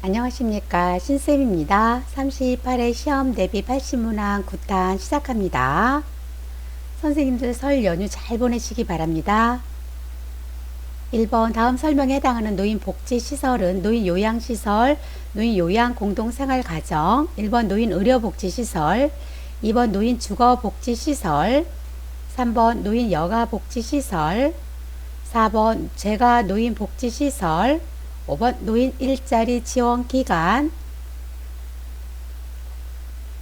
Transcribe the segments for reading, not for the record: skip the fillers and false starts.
안녕하십니까, 신쌤입니다. 38회 시험 대비 80문항 9탄 시작합니다. 선생님들 설 연휴 잘 보내시기 바랍니다. 1번 다음 설명에 해당하는 노인복지시설은 노인요양시설, 노인요양공동생활가정, 1번 노인의료복지시설, 2번 노인주거복지시설, 3번 노인여가복지시설, 4번 재가노인복지시설, 5번 노인 일자리 지원 기간.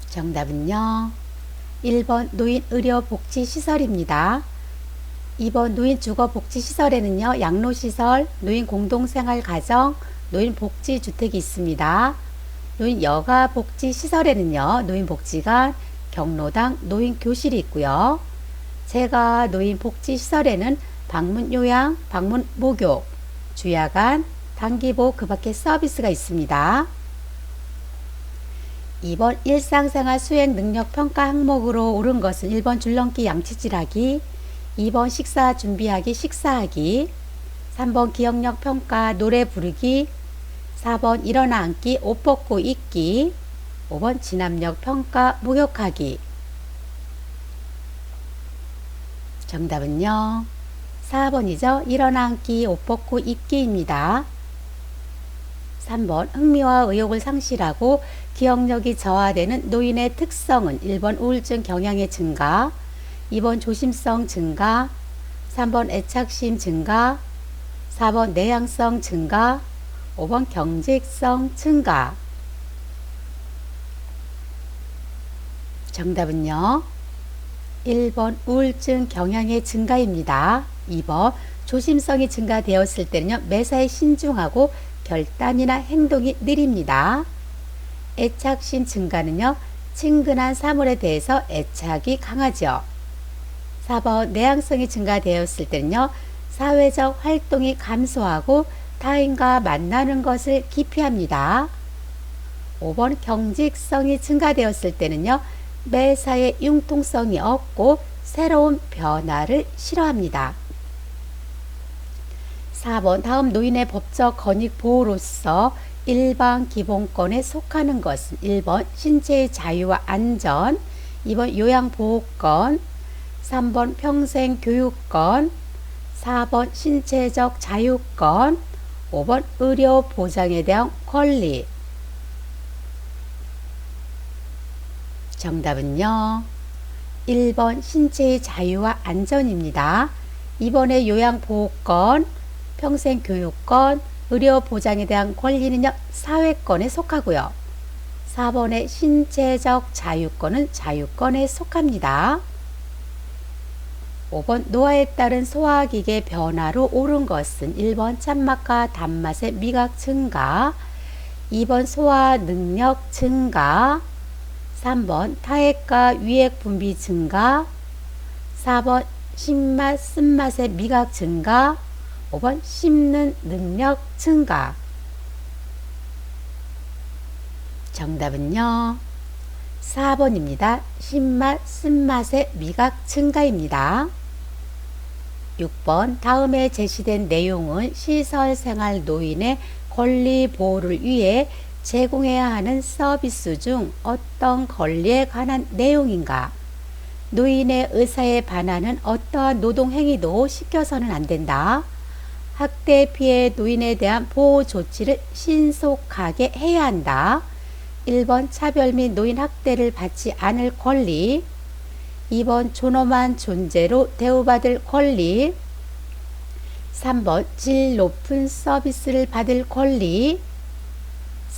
정답은요 1번 노인의료복지시설입니다. 2번 노인주거복지시설에는요 양로시설, 노인공동생활가정, 노인복지주택이 있습니다. 노인여가복지시설에는요 노인복지관, 경로당, 노인교실이 있고요. 제가 노인복지시설에는 방문요양, 방문목욕, 주야간, 단기보 그 밖에 서비스가 있습니다. 2번 일상생활 수행 능력 평가 항목으로 옳은 것은 1번 줄넘기 양치질하기, 2번 식사 준비하기 식사하기, 3번 기억력 평가 노래 부르기, 4번 일어나 앉기 옷 벗고 입기, 5번 진압력 평가 목욕하기. 정답은요 4번이죠. 일어나 앉기 옷 벗고 입기입니다. 3번 흥미와 의욕을 상실하고 기억력이 저하되는 노인의 특성은 1번 우울증 경향의 증가, 2번 조심성 증가, 3번 애착심 증가, 4번 내향성 증가, 5번 경직성 증가. 정답은요 1번 우울증 경향의 증가입니다. 2번 조심성이 증가되었을 때는요 매사에 신중하고 결단이나 행동이 느립니다. 애착심 증가는요 친근한 사물에 대해서 애착이 강하죠. 4번 내향성이 증가되었을 때는요 사회적 활동이 감소하고 타인과 만나는 것을 기피합니다. 5번 경직성이 증가되었을 때는요 매사에 융통성이 없고 새로운 변화를 싫어합니다. 4번 다음 노인의 법적 권익 보호로서 일반 기본권에 속하는 것은 1번 신체의 자유와 안전, 2번 요양보호권, 3번 평생교육권, 4번 신체적 자유권, 5번 의료보장에 대한 권리. 정답은요 1번 신체의 자유와 안전입니다. 2번의 요양보호권, 평생교육권, 의료보장에 대한 권리는요 사회권에 속하고요. 4번의 신체적 자유권은 자유권에 속합니다. 5번 노화에 따른 소화기계 변화로 옳은 것은 1번 찬맛과 단맛의 미각 증가, 2번 소화 능력 증가, 3번 타액과 위액 분비 증가, 4번 신맛 쓴맛의 미각 증가, 5번 씹는 능력 증가. 정답은요 4번입니다. 신맛 쓴맛의 미각 증가입니다. 6번 다음에 제시된 내용은 시설생활 노인의 권리 보호를 위해 제공해야 하는 서비스 중 어떤 권리에 관한 내용인가? 노인의 의사에 반하는 어떠한 노동행위도 시켜서는 안 된다. 학대 피해 노인에 대한 보호 조치를 신속하게 해야 한다. 1번 차별 및 노인 학대를 받지 않을 권리, 2번 존엄한 존재로 대우받을 권리, 3번 질 높은 서비스를 받을 권리,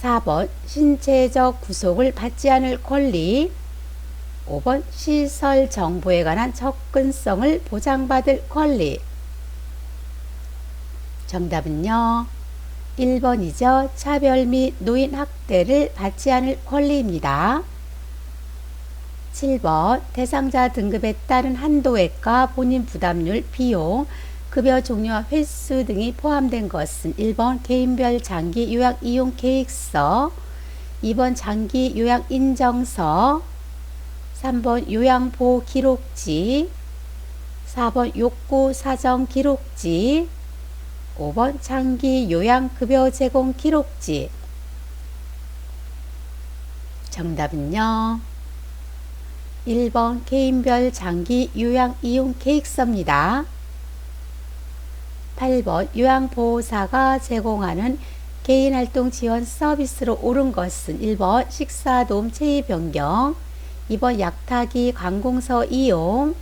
4번 신체적 구속을 받지 않을 권리, 5번 시설 정보에 관한 접근성을 보장받을 권리. 정답은요 1번이죠. 차별 및 노인 학대를 받지 않을 권리입니다. 7번 대상자 등급에 따른 한도액과 본인 부담률, 비용, 급여 종류와 횟수 등이 포함된 것은 1번 개인별 장기 요양 이용 계획서, 2번 장기 요양 인정서, 3번 요양보호 기록지, 4번 욕구 사정 기록지, 5번 장기 요양급여 제공 기록지. 정답은요. 1번 개인별 장기 요양 이용 계획서입니다. 8번 요양보호사가 제공하는 개인활동 지원 서비스로 옳은 것은 1번 식사도움 체위 변경, 2번 약타기 관공서 이용,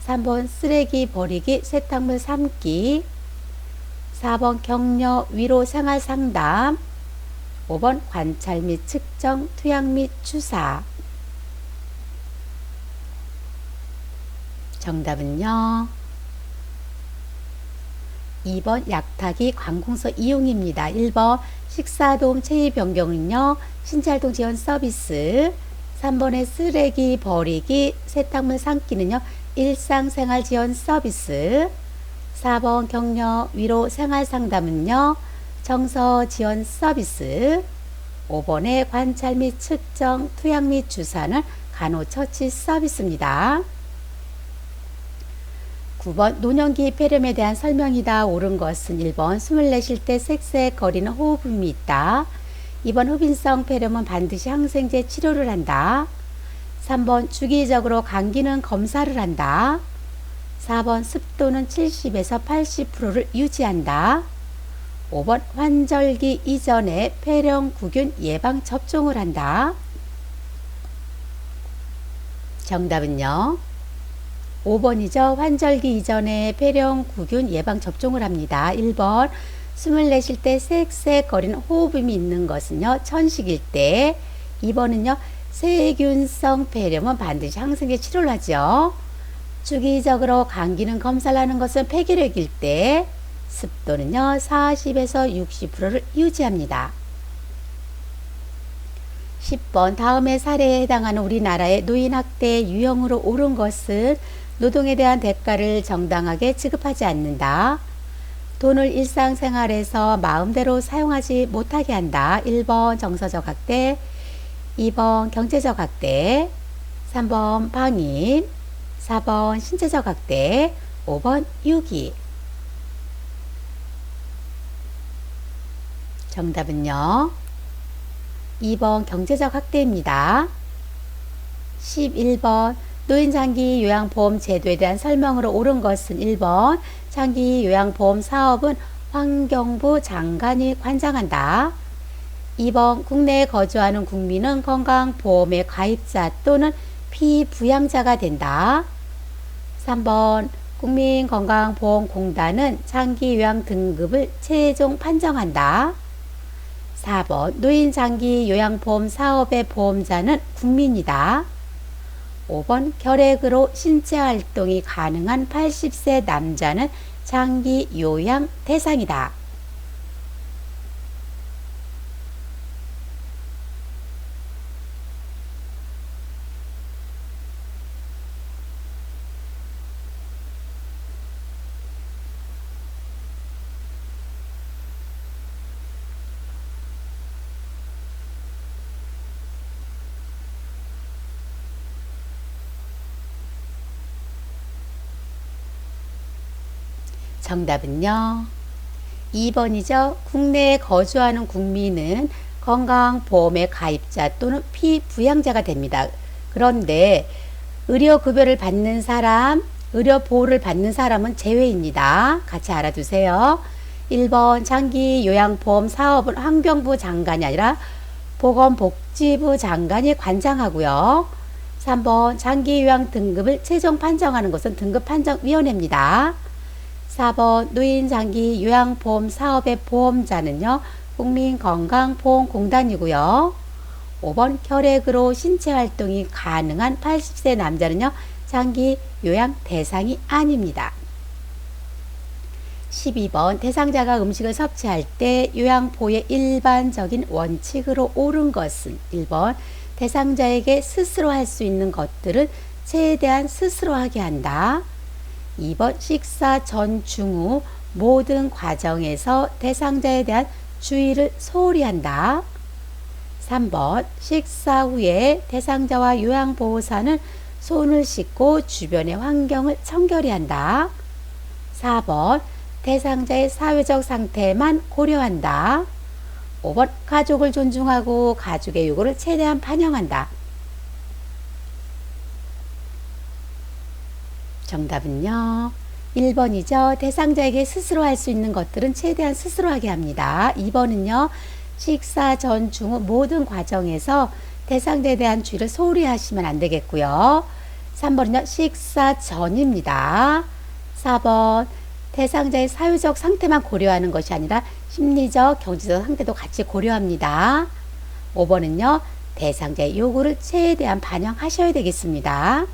3번 쓰레기 버리기 세탁물 삶기, 4번 격려 위로 생활 상담, 5번 관찰 및 측정 투약 및 주사. 정답은요. 2번 약타기 관공서 이용입니다. 1번 식사도움 체위 변경은요. 신체활동 지원 서비스. 3번의 쓰레기 버리기 세탁물 삶기는요. 일상생활 지원 서비스. 4번 격려 위로 생활 상담은요. 정서 지원 서비스. 5번의 관찰 및 측정 투약 및 주사는 간호처치 서비스입니다. 9번 노년기 폐렴에 대한 설명이다. 옳은 것은 1번 숨을 내쉴 때 쌕쌕거리는 호흡음이 있다. 2번 흡인성 폐렴은 반드시 항생제 치료를 한다. 3번 주기적으로 감기는 검사를 한다. 4번 습도는 70에서 80%를 유지한다. 5번 환절기 이전에 폐렴구균 예방 접종을 한다. 정답은요. 5번이죠. 환절기 이전에 폐렴구균 예방 접종을 합니다. 1번 숨을 내쉴 때 쌕쌕거리는 호흡음이 있는 것은요. 천식일 때. 2번은요. 세균성 폐렴은 반드시 항생제 치료를 하죠. 주기적으로 감기는 검사를 하는 것은 폐결핵일 때. 습도는요. 40에서 60%를 유지합니다. 10번 다음의 사례에 해당하는 우리나라의 노인학대 유형으로 옳은 것은 노동에 대한 대가를 정당하게 지급하지 않는다. 돈을 일상생활에서 마음대로 사용하지 못하게 한다. 1번 정서적 학대, 2번 경제적 학대, 3번 방임, 4번 신체적 학대, 5번 유기. 정답은요. 2번 경제적 학대입니다. 11번 노인장기 요양보험 제도에 대한 설명으로 옳은 것은 1번 장기 요양보험 사업은 환경부 장관이 관장한다. 2번 국내에 거주하는 국민은 건강보험의 가입자 또는 피부양자가 된다. 3번 국민건강보험공단은 장기 요양 등급을 최종 판정한다. 4번 노인 장기 요양보험 사업의 보험자는 국민이다. 5번 결핵으로 신체 활동이 가능한 80세 남자는 장기 요양 대상이다. 정답은요. 2번이죠. 국내에 거주하는 국민은 건강보험의 가입자 또는 피부양자가 됩니다. 그런데 의료급여를 받는 사람, 의료보호를 받는 사람은 제외입니다. 같이 알아두세요. 1번 장기요양보험 사업은 환경부 장관이 아니라 보건복지부 장관이 관장하고요. 3번 장기요양 등급을 최종 판정하는 것은 등급판정위원회입니다. 4번 노인장기 요양보험 사업의 보험자는요. 국민건강보험공단이고요. 5번 결핵으로 신체활동이 가능한 80세 남자는요. 장기 요양 대상이 아닙니다. 12번 대상자가 음식을 섭취할 때 요양보호의 일반적인 원칙으로 옳은 것은 1번 대상자에게 스스로 할 수 있는 것들은 최대한 스스로 하게 한다. 2번 식사 전, 중, 후 모든 과정에서 대상자에 대한 주의를 소홀히 한다. 3번 식사 후에 대상자와 요양보호사는 손을 씻고 주변의 환경을 청결히 한다. 4번 대상자의 사회적 상태만 고려한다. 5번 가족을 존중하고 가족의 요구를 최대한 반영한다. 정답은요. 1번이죠. 대상자에게 스스로 할 수 있는 것들은 최대한 스스로 하게 합니다. 2번은요. 식사 전, 중, 후 모든 과정에서 대상자에 대한 주의를 소홀히 하시면 안 되겠고요. 3번은요. 식사 전입니다. 4번 대상자의 사회적 상태만 고려하는 것이 아니라 심리적, 경제적 상태도 같이 고려합니다. 5번은요. 대상자의 요구를 최대한 반영하셔야 되겠습니다.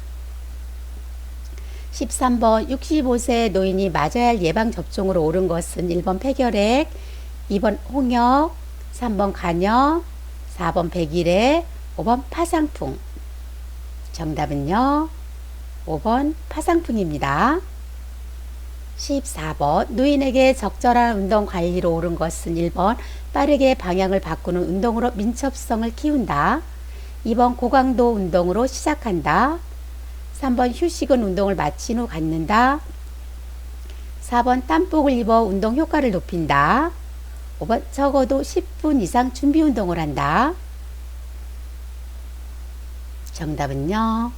13번 65세 노인이 맞아야 할 예방접종으로 옳은 것은 1번 폐결핵, 2번 홍역, 3번 간염, 4번 백일해, 5번 파상풍. 정답은요. 5번 파상풍입니다. 14번 노인에게 적절한 운동 관리로 옳은 것은 1번 빠르게 방향을 바꾸는 운동으로 민첩성을 키운다. 2번 고강도 운동으로 시작한다. 3번 휴식은 운동을 마친 후 갖는다. 4번 땀복을 입어 운동 효과를 높인다. 5번 적어도 10분 이상 준비 운동을 한다. 정답은요.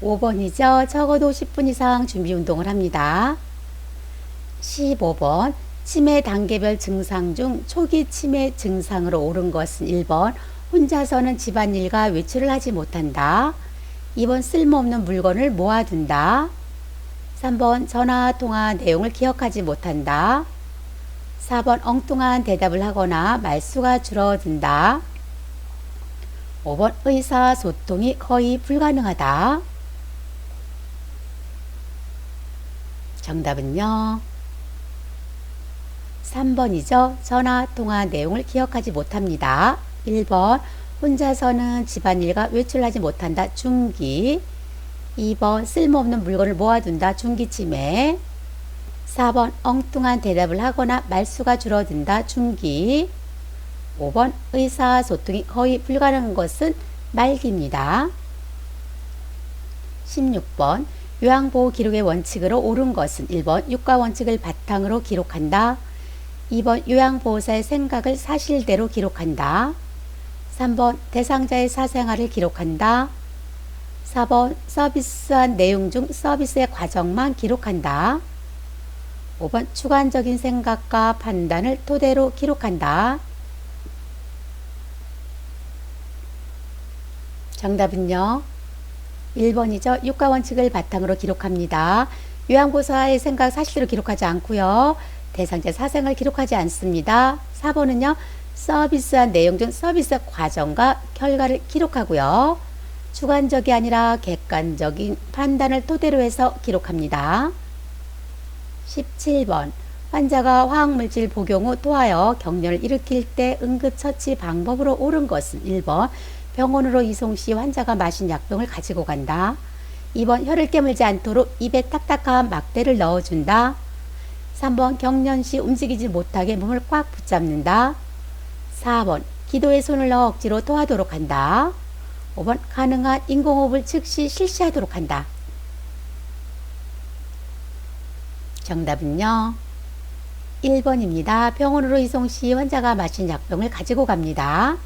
5번이죠. 적어도 10분 이상 준비 운동을 합니다. 15번 치매 단계별 증상 중 초기 치매 증상으로 옳은 것은 1번 혼자서는 집안일과 외출을 하지 못한다. 2번 쓸모없는 물건을 모아둔다. 3번 전화통화 내용을 기억하지 못한다. 4번 엉뚱한 대답을 하거나 말수가 줄어든다. 5번 의사소통이 거의 불가능하다. 정답은요. 3번이죠. 전화통화 내용을 기억하지 못합니다. 1번 혼자서는 집안일과 외출하지 못한다. 중기. 2번 쓸모없는 물건을 모아둔다. 중기치매. 4번 엉뚱한 대답을 하거나 말수가 줄어든다. 중기. 5번 의사소통이 거의 불가능한 것은 말기입니다. 16번 요양보호 기록의 원칙으로 옳은 것은 1번 육가원칙을 바탕으로 기록한다. 2번 요양보호사의 생각을 사실대로 기록한다. 3번 대상자의 사생활을 기록한다. 4번 서비스한 내용 중 서비스의 과정만 기록한다. 5번 주관적인 생각과 판단을 토대로 기록한다. 정답은요. 1번이죠. 육가원칙을 바탕으로 기록합니다. 요양보호사의 생각 사실대로 기록하지 않고요. 대상자 사생을 기록하지 않습니다. 4번은요. 서비스한 내용 중 서비스 과정과 결과를 기록하고요. 주관적이 아니라 객관적인 판단을 토대로 해서 기록합니다. 17번 환자가 화학물질 복용 후 토하여 격려를 일으킬 때 응급처치 방법으로 옳은 것은 1번 병원으로 이송 시 환자가 마신 약병을 가지고 간다. 2번 혀를 깨물지 않도록 입에 딱딱한 막대를 넣어준다. 3번 경련 시 움직이지 못하게 몸을 꽉 붙잡는다. 4번 기도에 손을 넣어 억지로 토하도록 한다. 5번 가능한 인공호흡을 즉시 실시하도록 한다. 정답은요. 1번입니다. 병원으로 이송 시 환자가 마신 약병을 가지고 갑니다.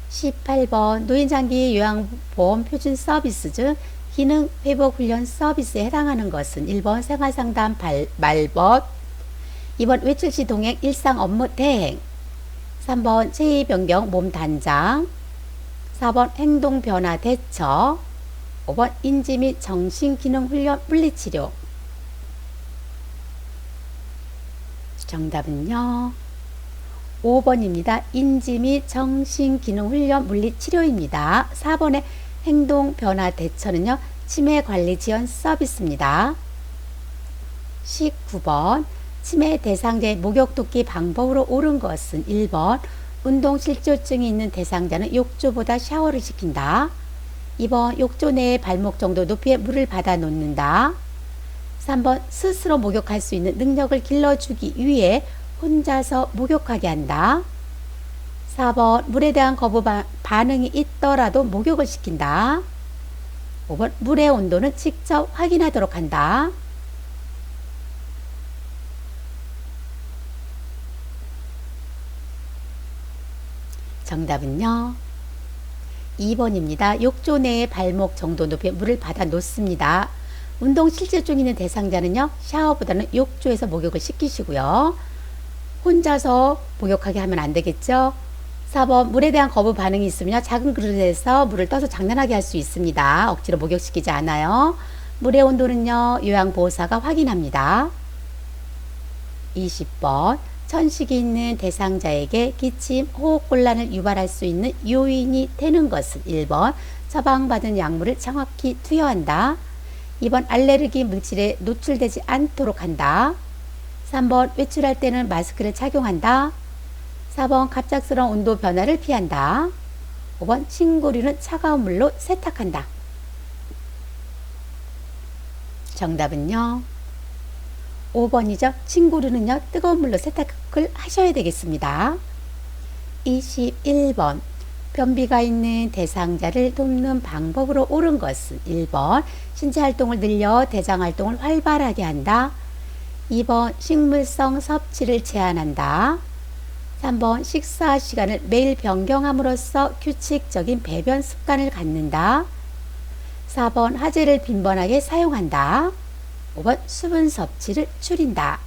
18번 노인장기 요양보험 표준 서비스 중 기능 회복 훈련 서비스에 해당하는 것은 1번 생활상담 말벗, 2번 외출 시 동행 일상 업무 대행, 3번 체위 변경 몸 단장, 4번 행동 변화 대처, 5번 인지 및 정신 기능 훈련 물리치료. 정답은요. 5번입니다. 인지 및 정신기능훈련 물리치료입니다. 4번의 행동변화 대처는요. 치매관리 지원 서비스입니다. 19번 치매 대상자의 목욕도끼 방법으로 옳은 것은 1번 운동실조증이 있는 대상자는 욕조보다 샤워를 시킨다. 2번 욕조 내에 발목 정도 높이의 물을 받아 놓는다. 3번 스스로 목욕할 수 있는 능력을 길러주기 위해 혼자서 목욕하게 한다. 4번 물에 대한 거부 반응이 있더라도 목욕을 시킨다. 5번 물의 온도는 직접 확인하도록 한다. 정답은요. 2번입니다. 욕조 내에 발목 정도 높이의 물을 받아 놓습니다. 운동 실제 중 있는 대상자는요. 샤워보다는 욕조에서 목욕을 시키시고요. 혼자서 목욕하게 하면 안 되겠죠. 4번 물에 대한 거부 반응이 있으면 작은 그릇에서 물을 떠서 장난하게 할 수 있습니다. 억지로 목욕시키지 않아요. 물의 온도는요. 요양보호사가 확인합니다. 20번 천식이 있는 대상자에게 기침, 호흡곤란을 유발할 수 있는 요인이 되는 것은 1번 처방받은 약물을 정확히 투여한다. 2번 알레르기 물질에 노출되지 않도록 한다. 3번 외출할 때는 마스크를 착용한다. 4번 갑작스러운 온도 변화를 피한다. 5번 침구류는 차가운 물로 세탁한다. 정답은요. 5번이죠. 침구류는요. 뜨거운 물로 세탁을 하셔야 되겠습니다. 21번 변비가 있는 대상자를 돕는 방법으로 옳은 것은 1번 신체활동을 늘려 대장활동을 활발하게 한다. 2번 식물성 섭취를 제한한다. 3번 식사 시간을 매일 변경함으로써 규칙적인 배변 습관을 갖는다. 4번 화재를 빈번하게 사용한다. 5번 수분 섭취를 줄인다.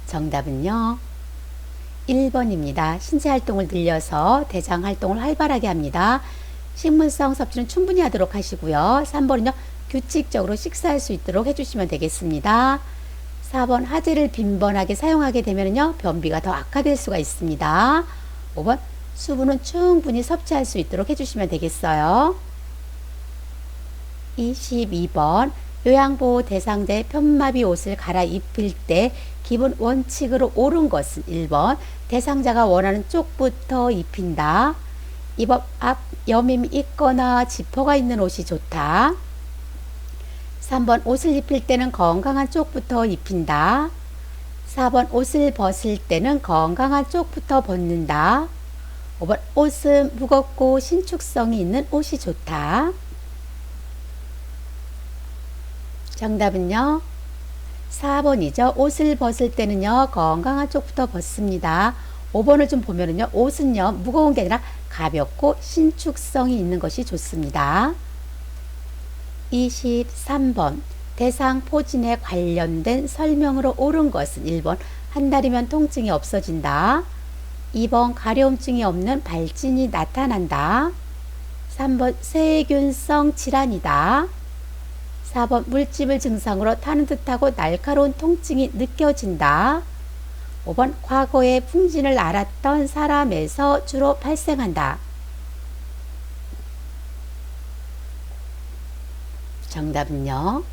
정답은요. 1번입니다. 신체활동을 늘려서 대장활동을 활발하게 합니다. 식물성 섭취는 충분히 하도록 하시고요. 3번은요. 규칙적으로 식사할 수 있도록 해주시면 되겠습니다. 4번 화재를 빈번하게 사용하게 되면요. 변비가 더 악화될 수가 있습니다. 5번 수분은 충분히 섭취할 수 있도록 해주시면 되겠어요. 22번 요양보호 대상자의 편마비 옷을 갈아입힐 때 기본 원칙으로 옳은 것은 1번 대상자가 원하는 쪽부터 입힌다. 2번 앞 여밈이 있거나 지퍼가 있는 옷이 좋다. 3번 옷을 입힐 때는 건강한 쪽부터 입힌다. 4번 옷을 벗을 때는 건강한 쪽부터 벗는다. 5번 옷은 무겁고 신축성이 있는 옷이 좋다. 정답은요. 4번이죠. 옷을 벗을 때는요. 건강한 쪽부터 벗습니다. 5번을 좀 보면은요. 옷은요. 무거운 게 아니라 가볍고 신축성이 있는 것이 좋습니다. 23번 대상 포진에 관련된 설명으로 옳은 것은 1번 한 달이면 통증이 없어진다. 2번 가려움증이 없는 발진이 나타난다. 3번 세균성 질환이다. 4번 물집을 증상으로 타는 듯하고 날카로운 통증이 느껴진다. 5번 과거에 풍진을 앓았던 사람에서 주로 발생한다. 정답은요.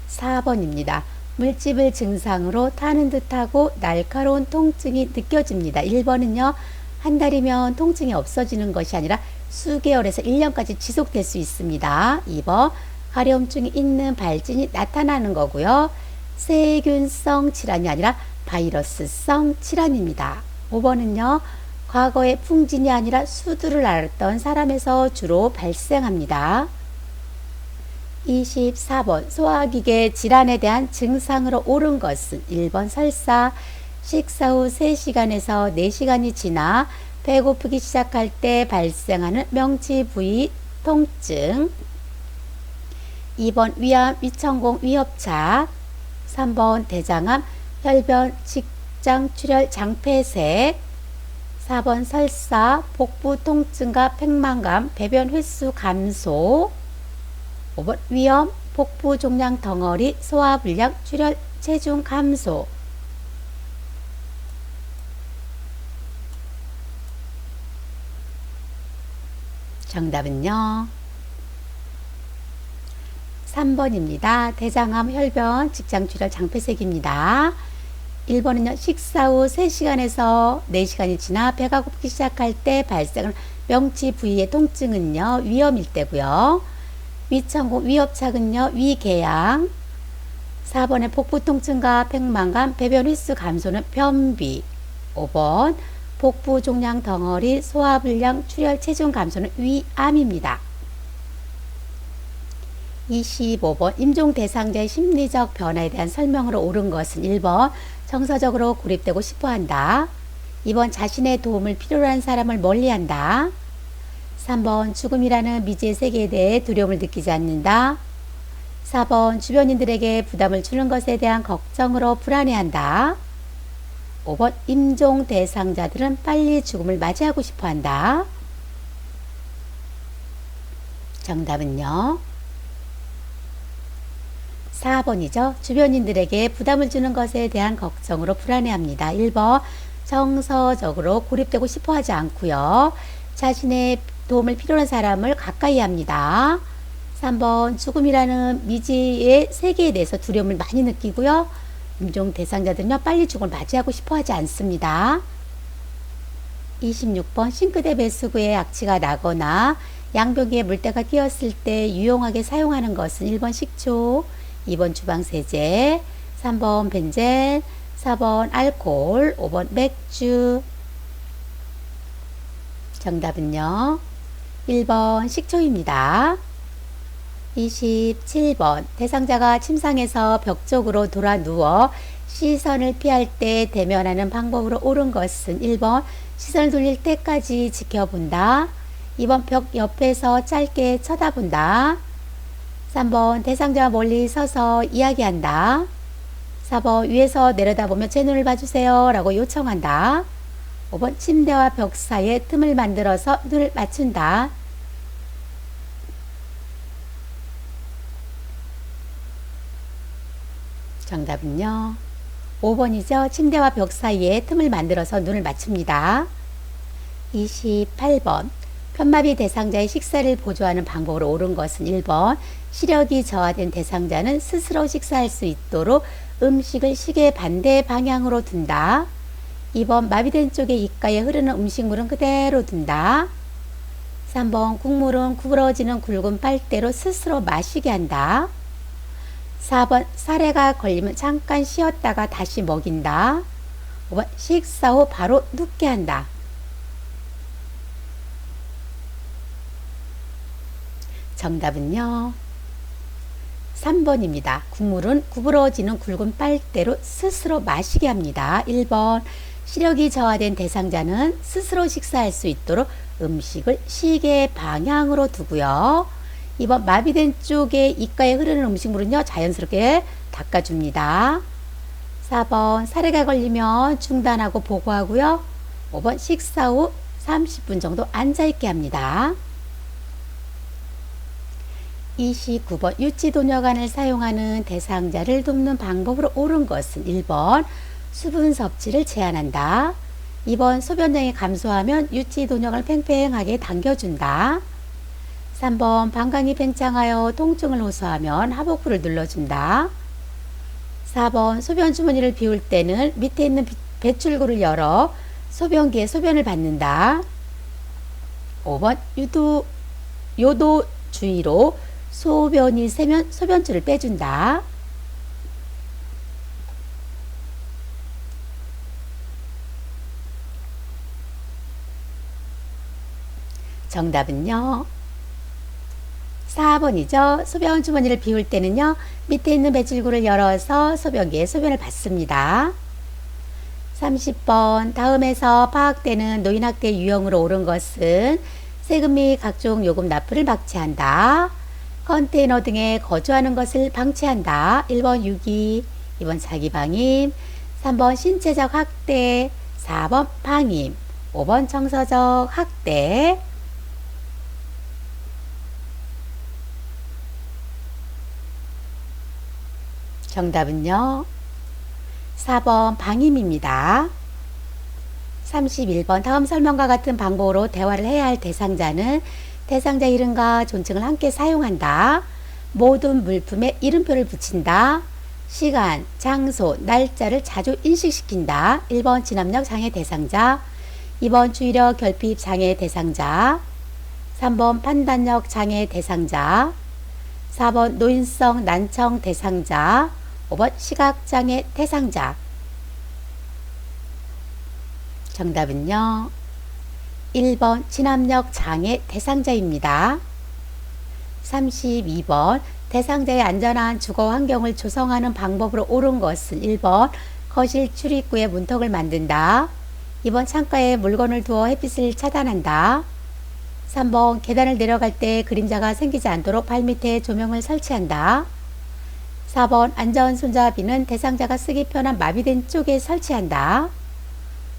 4번입니다. 물집을 증상으로 타는 듯하고 날카로운 통증이 느껴집니다. 1번은요. 한 달이면 통증이 없어지는 것이 아니라 수개월에서 1년까지 지속될 수 있습니다. 2번 가려움증이 있는 발진이 나타나는 거고요. 세균성 질환이 아니라 바이러스성 질환입니다. 5번은요. 과거에 풍진이 아니라 수두를 앓았던 사람에서 주로 발생합니다. 24번 소화기계 질환에 대한 증상으로 옳은 것은 1번 설사, 식사 후 3시간에서 4시간이 지나 배고프기 시작할 때 발생하는 명치 부위 통증. 2번 위암, 위천공, 위협착. 3번 대장암, 혈변, 직장출혈, 장폐색. 4번 설사, 복부 통증과 팽만감, 배변 횟수 감소. 5번 위염, 복부 종양 덩어리, 소화불량, 출혈, 체중 감소. 정답은요. 3번입니다. 대장암, 혈변, 직장출혈, 장폐색입니다. 1번은요. 식사 후 3시간에서 4시간이 지나 배가 고프기 시작할 때 발생하는 명치 부위의 통증은요. 위염일 때고요. 위천공, 위협착은요. 위궤양. 4번의 복부 통증과 팽만감, 배변 횟수 감소는 변비. 5번 복부 종양 덩어리, 소화불량, 출혈, 체중 감소는 위암입니다. 25번 임종 대상자의 심리적 변화에 대한 설명으로 옳은 것은 1번 정서적으로 고립되고 싶어한다. 2번 자신의 도움을 필요로 한 사람을 멀리한다. 3번 죽음이라는 미지의 세계에 대해 두려움을 느끼지 않는다. 4번 주변인들에게 부담을 주는 것에 대한 걱정으로 불안해한다. 5번 임종 대상자들은 빨리 죽음을 맞이하고 싶어한다. 정답은요. 4번이죠. 주변인들에게 부담을 주는 것에 대한 걱정으로 불안해합니다. 1번 정서적으로 고립되고 싶어하지 않고요. 자신의 도움을 필요로 한 사람을 가까이 합니다. 3번 죽음이라는 미지의 세계에 대해서 두려움을 많이 느끼고요. 임종 대상자들은요 빨리 죽음을 맞이하고 싶어하지 않습니다. 26번 싱크대 배수구에 악취가 나거나 양변기에 물때가 끼었을 때 유용하게 사용하는 것은 1번 식초, 2번 주방세제, 3번 벤젠, 4번 알코올, 5번 맥주. 정답은요 1번 식초입니다. 27번 대상자가 침상에서 벽 쪽으로 돌아 누워 시선을 피할 때 대면하는 방법으로 옳은 것은 1번 시선을 돌릴 때까지 지켜본다. 2번 벽 옆에서 짧게 쳐다본다. 3번 대상자와 멀리 서서 이야기한다. 4번 위에서 내려다보며 제 눈을 봐주세요 라고 요청한다. 5번 침대와 벽 사이에 틈을 만들어서 눈을 맞춘다. 정답은요 5번이죠. 침대와 벽 사이에 틈을 만들어서 눈을 맞춥니다. 28번 편마비 대상자의 식사를 보조하는 방법으로 옳은 것은 1번 시력이 저하된 대상자는 스스로 식사할 수 있도록 음식을 시계 반대 방향으로 둔다. 2번 마비된 쪽의 입가에 흐르는 음식물은 그대로 둔다. 3번 국물은 구부러지는 굵은 빨대로 스스로 마시게 한다. 4번 사례가 걸리면 잠깐 쉬었다가 다시 먹인다. 5번 식사 후 바로 눕게 한다. 정답은요 3번입니다. 국물은 구부러지는 굵은 빨대로 스스로 마시게 합니다. 1번 시력이 저하된 대상자는 스스로 식사할 수 있도록 음식을 시계 방향으로 두고요. 2번 마비된 쪽에 입가에 흐르는 음식물은요 자연스럽게 닦아줍니다. 4번 사례가 걸리면 중단하고 보고하고요. 5번 식사 후 30분 정도 앉아있게 합니다. 29번 유치도뇨관을 사용하는 대상자를 돕는 방법으로 옳은 것은 1번 수분 섭취를 제한한다. 2번 소변량이 감소하면 유치도뇨관을 팽팽하게 당겨준다. 3번 방광이 팽창하여 통증을 호소하면 하복부를 눌러준다. 4번 소변 주머니를 비울 때는 밑에 있는 배출구를 열어 소변기에 소변을 받는다. 5번 요도 주의로 소변이 새면 소변줄을 빼준다. 정답은요 4번이죠. 소변 주머니를 비울 때는요 밑에 있는 배출구를 열어서 소변기에 소변을 받습니다. 30번 다음에서 파악되는 노인학대 유형으로 옳은 것은 세금 및 각종 요금 납부를 방치한다. 컨테이너 등에 거주하는 것을 방치한다. 1번 유기, 2번 자기방임, 3번 신체적 학대, 4번 방임, 5번 정서적 학대. 정답은요 4번 방임입니다. 31번 다음 설명과 같은 방법으로 대화를 해야 할 대상자는 대상자 이름과 존칭을 함께 사용한다. 모든 물품에 이름표를 붙인다. 시간, 장소, 날짜를 자주 인식시킨다. 1번 진압력 장애 대상자, 2번 주의력 결핍 장애 대상자, 3번 판단력 장애 대상자, 4번 노인성 난청 대상자, 5번 시각장애 대상자. 정답은요 1번 진압력 장애 대상자입니다. 32번 대상자의 안전한 주거 환경을 조성하는 방법으로 옳은 것은 1번 거실 출입구에 문턱을 만든다. 2번 창가에 물건을 두어 햇빛을 차단한다. 3번 계단을 내려갈 때 그림자가 생기지 않도록 발밑에 조명을 설치한다. 4번 안전 손잡이는 대상자가 쓰기 편한 마비된 쪽에 설치한다.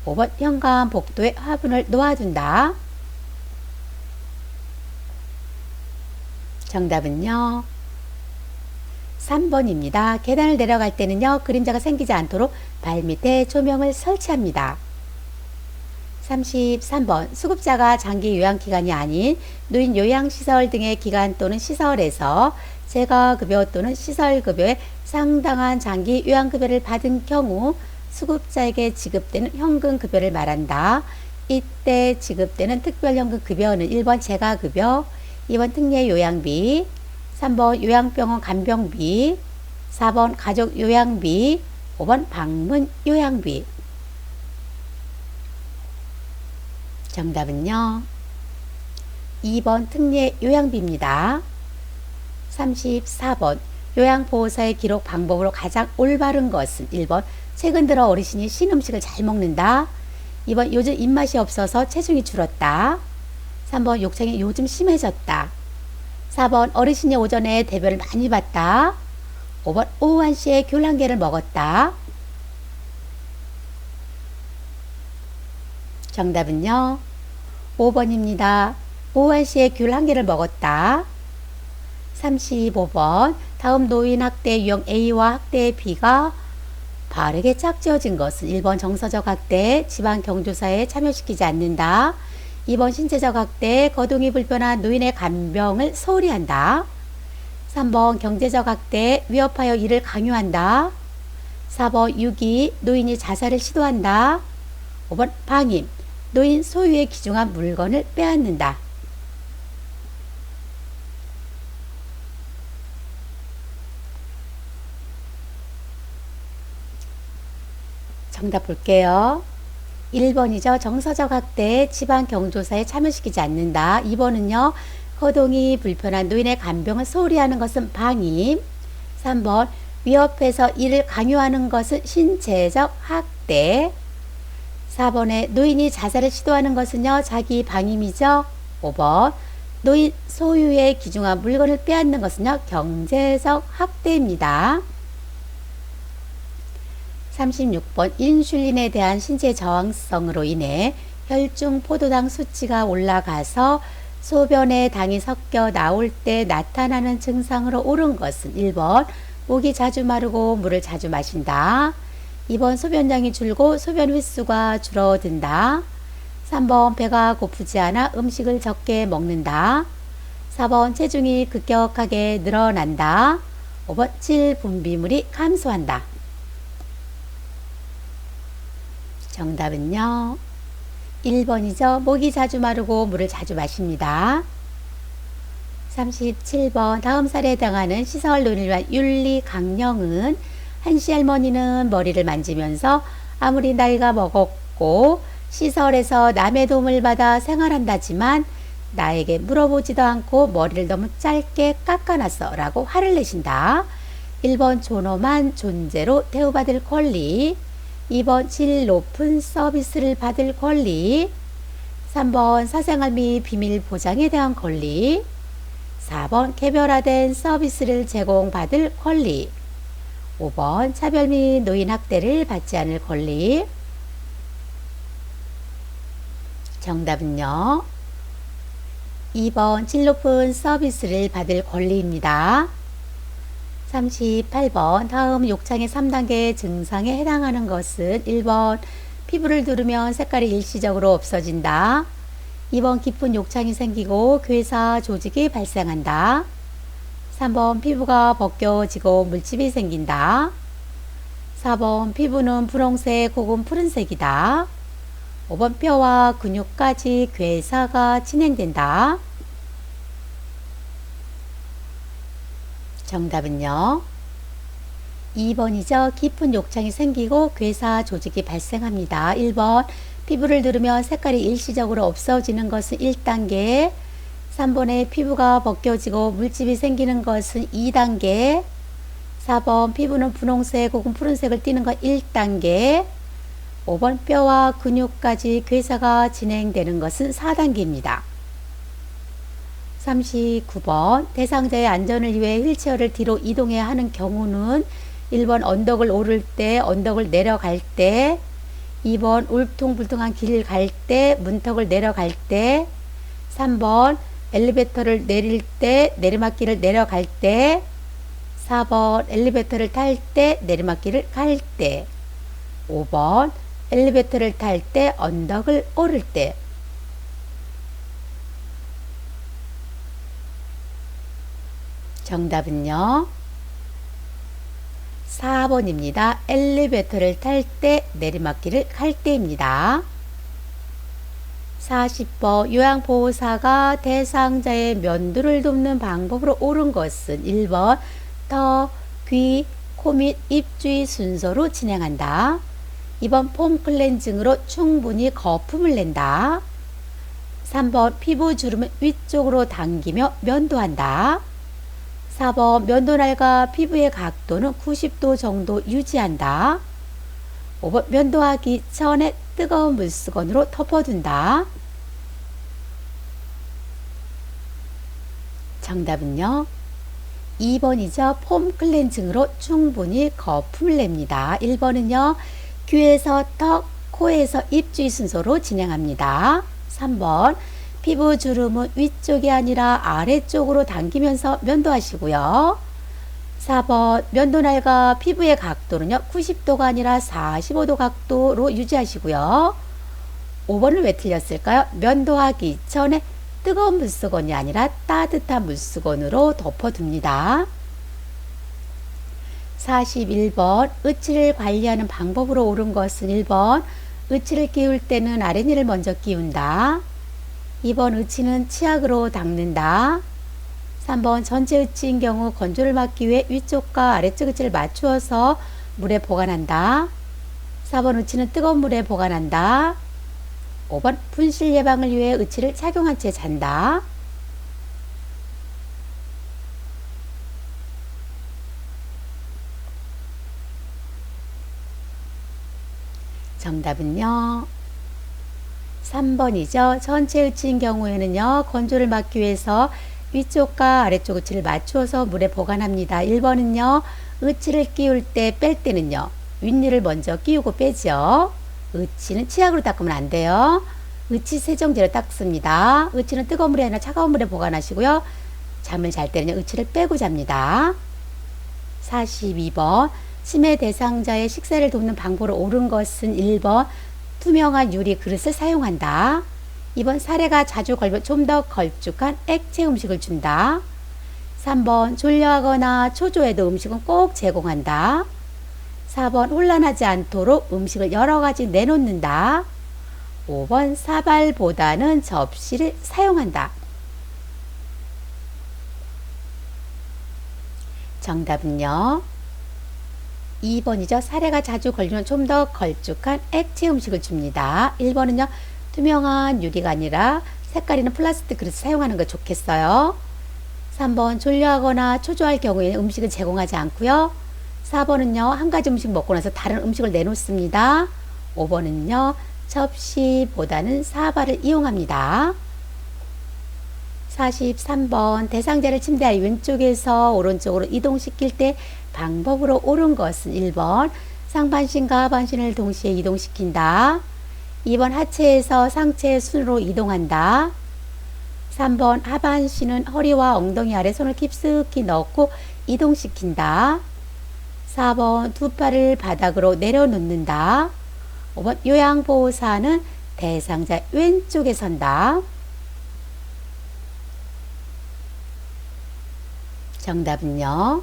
5번 현관 복도에 화분을 놓아둔다. 정답은요 3번입니다. 계단을 내려갈 때는요 그림자가 생기지 않도록 발밑에 조명을 설치합니다. 33번 수급자가 장기 요양기관이 아닌 노인 요양시설 등의 기관 또는 시설에서 재가급여 또는 시설급여에 상당한 장기 요양급여를 받은 경우 수급자에게 지급되는 현금급여를 말한다. 이때 지급되는 특별현금급여는 1번 재가급여, 2번 특례요양비, 3번 요양병원 간병비, 4번 가족요양비, 5번 방문요양비. 정답은요 2번 특례요양비입니다. 34번 요양보호사의 기록 방법으로 가장 올바른 것은 1번 최근 들어 어르신이 신음식을 잘 먹는다. 2번 요즘 입맛이 없어서 체중이 줄었다. 3번 욕창이 요즘 심해졌다. 4번 어르신이 오전에 대변을 많이 봤다. 5번 오후 1시에 귤 한 개를 먹었다. 정답은요 5번입니다. 오후 1시에 귤 한 개를 먹었다. 35번 다음 노인 학대 유형 A와 학대 B가 바르게 짝지어진 것은 1번 정서적 학대, 집안 경조사에 참여시키지 않는다. 2번 신체적 학대, 거동이 불편한 노인의 간병을 소홀히 한다. 3번 경제적 학대, 위협하여 일을 강요한다. 4번 유기, 노인이 자살을 시도한다. 5번 방임, 노인 소유에 기중한 물건을 빼앗는다. 정답 볼게요. 1번이죠. 정서적 학대, 집안 경조사에 참여시키지 않는다. 2번은요. 거동이 불편한 노인의 간병을 소홀히 하는 것은 방임. 3번 위협해서 일을 강요하는 것은 신체적 학대. 4번에 노인이 자살을 시도하는 것은요. 자기 방임이죠. 5번 노인 소유에 기중한 물건을 빼앗는 것은요. 경제적 학대입니다. 36번 인슐린에 대한 신체 저항성으로 인해 혈중 포도당 수치가 올라가서 소변에 당이 섞여 나올 때 나타나는 증상으로 옳은 것은 1번 목이 자주 마르고 물을 자주 마신다. 2번 소변량이 줄고 소변 횟수가 줄어든다. 3번 배가 고프지 않아 음식을 적게 먹는다. 4번 체중이 급격하게 늘어난다. 5번 질 분비물이 감소한다. 정답은요 1번이죠. 목이 자주 마르고 물을 자주 마십니다. 37번 다음 사례에 해당하는 시설 논의를 위한 윤리 강령은 한씨 할머니는 머리를 만지면서 아무리 나이가 먹었고 시설에서 남의 도움을 받아 생활한다지만 나에게 물어보지도 않고 머리를 너무 짧게 깎아놨어 라고 화를 내신다. 1번 존엄한 존재로 대우받을 권리, 2번 질 높은 서비스를 받을 권리, 3번 사생활 및 비밀 보장에 대한 권리, 4번 개별화된 서비스를 제공받을 권리, 5번 차별 및 노인 학대를 받지 않을 권리. 정답은요 2번 질 높은 서비스를 받을 권리입니다. 38번 다음 욕창의 3단계 증상에 해당하는 것은 1번 피부를 두르면 색깔이 일시적으로 없어진다. 2번 깊은 욕창이 생기고 괴사 조직이 발생한다. 3번 피부가 벗겨지고 물집이 생긴다. 4번 피부는 분홍색 혹은 푸른색이다. 5번 뼈와 근육까지 괴사가 진행된다. 정답은요 2번이죠. 깊은 욕창이 생기고 괴사 조직이 발생합니다. 1번 피부를 누르면 색깔이 일시적으로 없어지는 것은 1단계, 3번에 피부가 벗겨지고 물집이 생기는 것은 2단계. 4번 피부는 분홍색 혹은 푸른색을 띠는 것 1단계. 5번 뼈와 근육까지 괴사가 진행되는 것은 4단계입니다. 39번 대상자의 안전을 위해 휠체어를 뒤로 이동해야 하는 경우는 1번 언덕을 오를 때, 언덕을 내려갈 때, 2번 울퉁불퉁한 길 갈 때, 문턱을 내려갈 때, 3번 엘리베이터를 내릴 때, 내리막길을 내려갈 때, 4번 엘리베이터를 탈 때, 내리막길을 갈 때, 5번 엘리베이터를 탈 때, 언덕을 오를 때. 정답은요 4번입니다. 엘리베이터를 탈 때, 내리막길을 갈 때입니다. 40번 요양보호사가 대상자의 면도를 돕는 방법으로 옳은 것은 1번 턱, 귀, 코 및 입 주위 순서로 진행한다. 2번 폼 클렌징으로 충분히 거품을 낸다. 3번 피부 주름을 위쪽으로 당기며 면도한다. 4번 면도날과 피부의 각도는 90도 정도 유지한다. 5번 면도하기 전에 뜨거운 물수건으로 덮어둔다. 정답은요 2번이죠. 폼 클렌징으로 충분히 거품을 냅니다. 1번은요 귀에서 턱, 코에서 입 주위 순서로 진행합니다. 3번 피부 주름은 위쪽이 아니라 아래쪽으로 당기면서 면도하시고요. 4번 면도날과 피부의 각도는요 90도가 아니라 45도 각도로 유지하시고요. 5번은 왜 틀렸을까요? 면도하기 전에 뜨거운 물수건이 아니라 따뜻한 물수건으로 덮어둡니다. 41번 의치를 관리하는 방법으로 옳은 것은 1번 의치를 끼울 때는 아랫니를 먼저 끼운다. 2번 의치는 치약으로 닦는다. 3번 전체 의치인 경우 건조를 막기 위해 위쪽과 아래쪽 의치를 맞추어서 물에 보관한다. 4번 의치는 뜨거운 물에 보관한다. 5번 분실 예방을 위해 의치를 착용한 채 잔다. 정답은요 3번이죠. 전체 의치인 경우에는요 건조를 막기 위해서 위쪽과 아래쪽 의치를 맞추어서 물에 보관합니다. 1번은요 의치를 끼울 때 뺄 때는요 윗니를 먼저 끼우고 빼죠. 의치는 치약으로 닦으면 안 돼요. 의치 세정제로 닦습니다. 의치는 뜨거운 물이 아니라 차가운 물에 보관하시고요. 잠을 잘 때는요 의치를 빼고 잡니다. 42번 치매 대상자의 식사를 돕는 방법으로 옳은 것은 1번 투명한 유리 그릇을 사용한다. 2번 사례가 자주 걸면 좀 더 걸쭉한 액체 음식을 준다. 3번 졸려하거나 초조해도 음식은 꼭 제공한다. 4번 혼란하지 않도록 음식을 여러 가지 내놓는다. 5번 사발보다는 접시를 사용한다. 정답은요 2번이죠. 사례가 자주 걸리면 좀 더 걸쭉한 액체 음식을 줍니다. 1번은요 투명한 유리가 아니라 색깔 있는 플라스틱 그릇을 사용하는 거 좋겠어요. 3번 졸려하거나 초조할 경우에는 음식을 제공하지 않고요. 4번은요 한 가지 음식 먹고 나서 다른 음식을 내놓습니다. 5번은요 접시보다는 사발을 이용합니다. 43번 대상자를 침대 아래 왼쪽에서 오른쪽으로 이동시킬 때 방법으로 옳은 것은 1번 상반신과 하반신을 동시에 이동시킨다. 2번 하체에서 상체 순으로 이동한다. 3번 하반신은 허리와 엉덩이 아래 손을 깊숙이 넣고 이동시킨다. 4번 두 팔을 바닥으로 내려놓는다. 5번 요양보호사는 대상자 왼쪽에 선다. 정답은요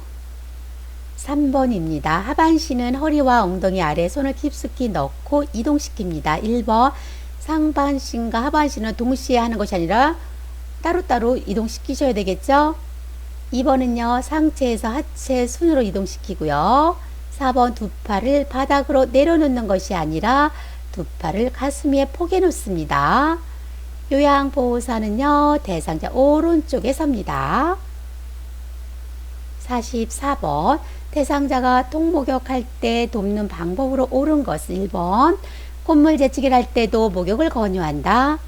3번입니다. 하반신은 허리와 엉덩이 아래 손을 깊숙이 넣고 이동시킵니다. 1번 상반신과 하반신은 동시에 하는 것이 아니라 따로따로 이동시키셔야 되겠죠. 2번은요 상체에서 하체 순으로 이동시키고요. 4번 두 팔을 바닥으로 내려놓는 것이 아니라 두 팔을 가슴 위에 포개 놓습니다. 요양보호사는요, 대상자 오른쪽에 섭니다. 44번 대상자가 통목욕할 때 돕는 방법으로 옳은 것은 1번 콧물 재치기를 할 때도 목욕을 권유한다.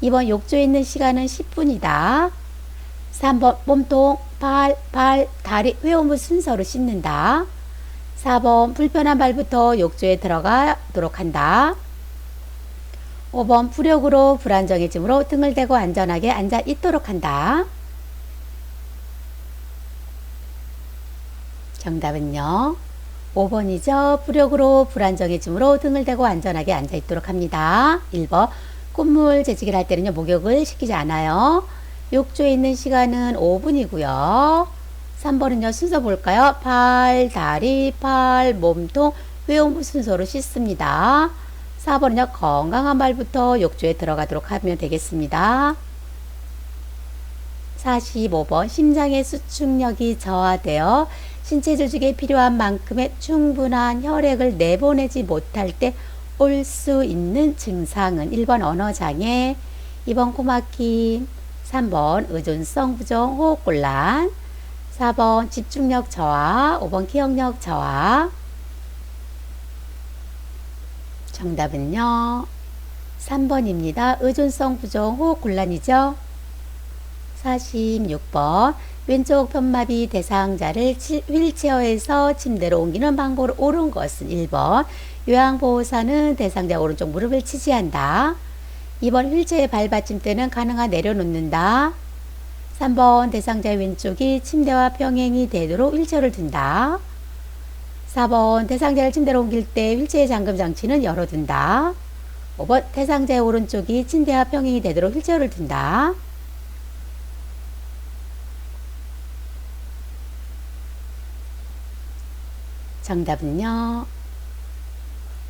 2번 욕조에 있는 시간은 10분이다. 3번 몸통, 발, 다리, 회오물 순서로 씻는다. 4번 불편한 발부터 욕조에 들어가도록 한다. 5번 부력으로 불안정해짐으로 등을 대고 안전하게 앉아 있도록 한다. 정답은요. 5번이죠. 부력으로 불안정해짐으로 등을 대고 안전하게 앉아 있도록 합니다. 1번 콧물 재지기를 할 때는요, 목욕을 시키지 않아요. 욕조에 있는 시간은 5분이고요. 3번은요, 순서 볼까요? 발, 다리, 팔, 몸통, 회오물 순서로 씻습니다. 4번은요, 건강한 발부터 욕조에 들어가도록 하면 되겠습니다. 45번 심장의 수축력이 저하되어 신체 조직에 필요한 만큼의 충분한 혈액을 내보내지 못할 때 올 수 있는 증상은 1번 언어장애, 2번 코막힘, 3번 의존성 부종 호흡곤란, 4번 집중력 저하, 5번 기억력 저하. 정답은요 3번입니다. 의존성 부종 호흡곤란이죠. 46번 왼쪽 편마비 대상자를 휠체어에서 침대로 옮기는 방법으로 옳은 것은 1번 요양보호사는 대상자 오른쪽 무릎을 지지한다. 2번 휠체어의 발받침대는 가능한 내려놓는다. 3번 대상자의 왼쪽이 침대와 평행이 되도록 휠체어를 둔다. 4번 대상자를 침대로 옮길 때 휠체어 잠금 장치는 열어둔다. 5번 대상자의 오른쪽이 침대와 평행이 되도록 휠체어를 둔다. 정답은요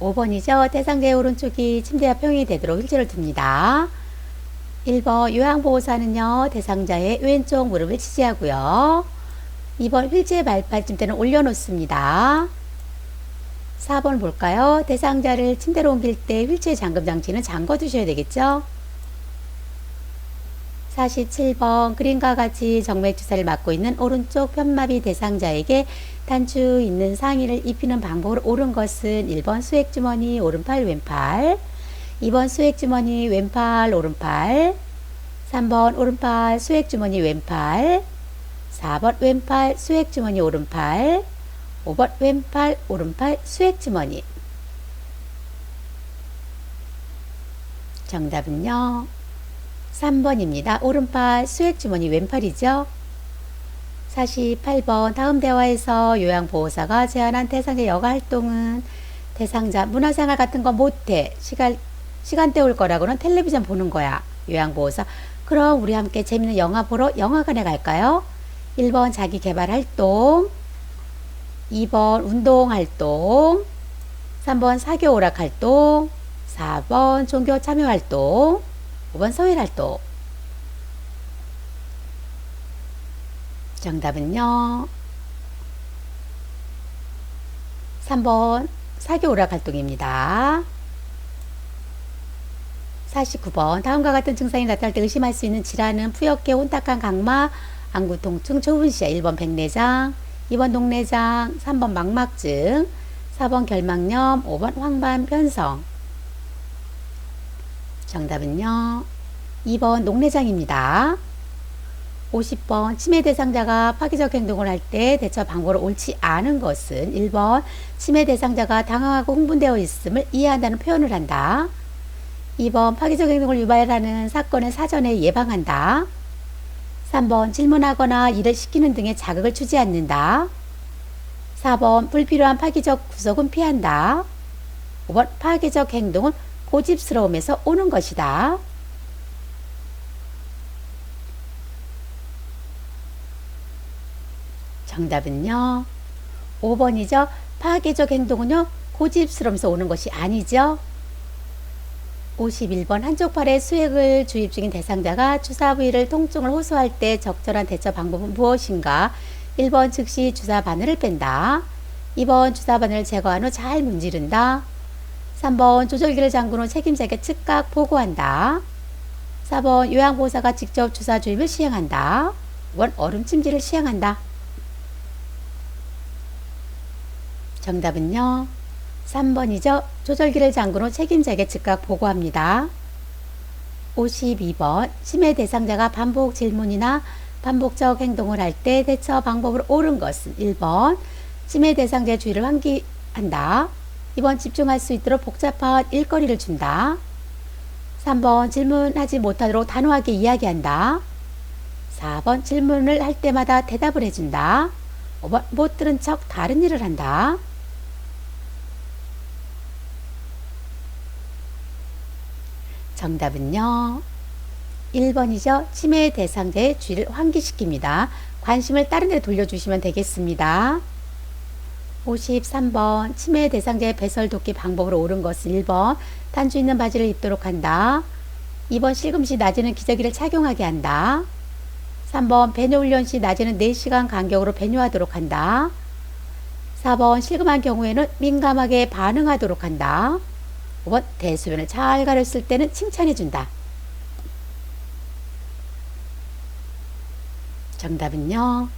5번이죠. 대상자의 오른쪽이 침대와 평행이 되도록 휠체어를 둡니다. 1번 요양보호사는요, 대상자의 왼쪽 무릎을 지지하고요. 2번 휠체어 발받침대는 올려놓습니다. 4번 볼까요? 대상자를 침대로 옮길 때 휠체어 잠금 장치는 잠궈 두셔야 되겠죠. 47번 그림과 같이 정맥주사를 맞고 있는 오른쪽 편마비 대상자에게 단추 있는 상의를 입히는 방법으로 옳은 것은 1번 수액주머니 오른팔 왼팔, 2번 수액주머니 왼팔 오른팔, 3번 오른팔 수액주머니 왼팔, 4번 왼팔 수액주머니 오른팔, 5번 왼팔 오른팔 수액주머니. 정답은요 3번입니다. 오른팔 수액주머니 왼팔이죠. 48번 다음 대화에서 요양보호사가 제안한 대상자 여가활동은 대상자 문화생활 같은 거 못해. 시간 때울 거라고는 텔레비전 보는 거야. 요양보호사 그럼 우리 함께 재밌는 영화 보러 영화관에 갈까요? 1번 자기개발활동, 2번 운동활동, 3번 사교오락활동, 4번 종교참여활동, 5번 서일활동. 정답은요 3번 사교오락활동입니다. 49번 다음과 같은 증상이 나타날 때 의심할 수 있는 질환은 푸옇게 혼탁한 각막, 안구통증, 좁은 시야. 1번 백내장, 2번 녹내장, 3번 망막증, 4번 결막염, 5번 황반변성. 정답은요 2번 녹내장입니다. 50번 치매 대상자가 파기적 행동을 할 때 대처 방법으로 옳지 않은 것은 1번 치매 대상자가 당황하고 흥분되어 있음을 이해한다는 표현을 한다. 2번 파기적 행동을 유발하는 사건을 사전에 예방한다. 3번 질문하거나 일을 시키는 등의 자극을 주지 않는다. 4번 불필요한 파기적 구속은 피한다. 5번 파기적 행동은 고집스러움에서 오는 것이다. 정답은요 5번이죠. 파괴적 행동은요 고집스러움에서 오는 것이 아니죠. 51번 한쪽 팔에 수액을 주입 중인 대상자가 주사 부위를 통증을 호소할 때 적절한 대처 방법은 무엇인가? 1번 즉시 주사 바늘을 뺀다. 2번 주사 바늘을 제거한 후 잘 문지른다. 3번 조절기를 잠근 후 책임자에게 즉각 보고한다. 4번 요양보호사가 직접 주사 주입을 시행한다. 5번 얼음찜질을 시행한다. 정답은요. 3번이죠. 조절기를 잠근 후 책임자에게 즉각 보고합니다. 52번 치매 대상자가 반복 질문이나 반복적 행동을 할 때 대처 방법으로 옳은 것은 1번 치매 대상자의 주의를 환기한다. 2번 집중할 수 있도록 복잡한 일거리를 준다. 3번 질문하지 못하도록 단호하게 이야기한다. 4번 질문을 할 때마다 대답을 해준다. 5번 못 들은 척 다른 일을 한다. 정답은요. 1번이죠. 치매 대상자의 주의를 환기시킵니다. 관심을 다른 데 돌려주시면 되겠습니다. 53번 치매 대상자의 배설 돕기 방법으로 옳은 것은 1번 단추 있는 바지를 입도록 한다. 2번 실금 시 낮에는 기저귀를 착용하게 한다. 3번 배뇨 훈련 시 낮에는 4시간 간격으로 배뇨하도록 한다. 4번 실금한 경우에는 민감하게 반응하도록 한다. 5번 대소변을 잘 가렸을 때는 칭찬해준다. 정답은요.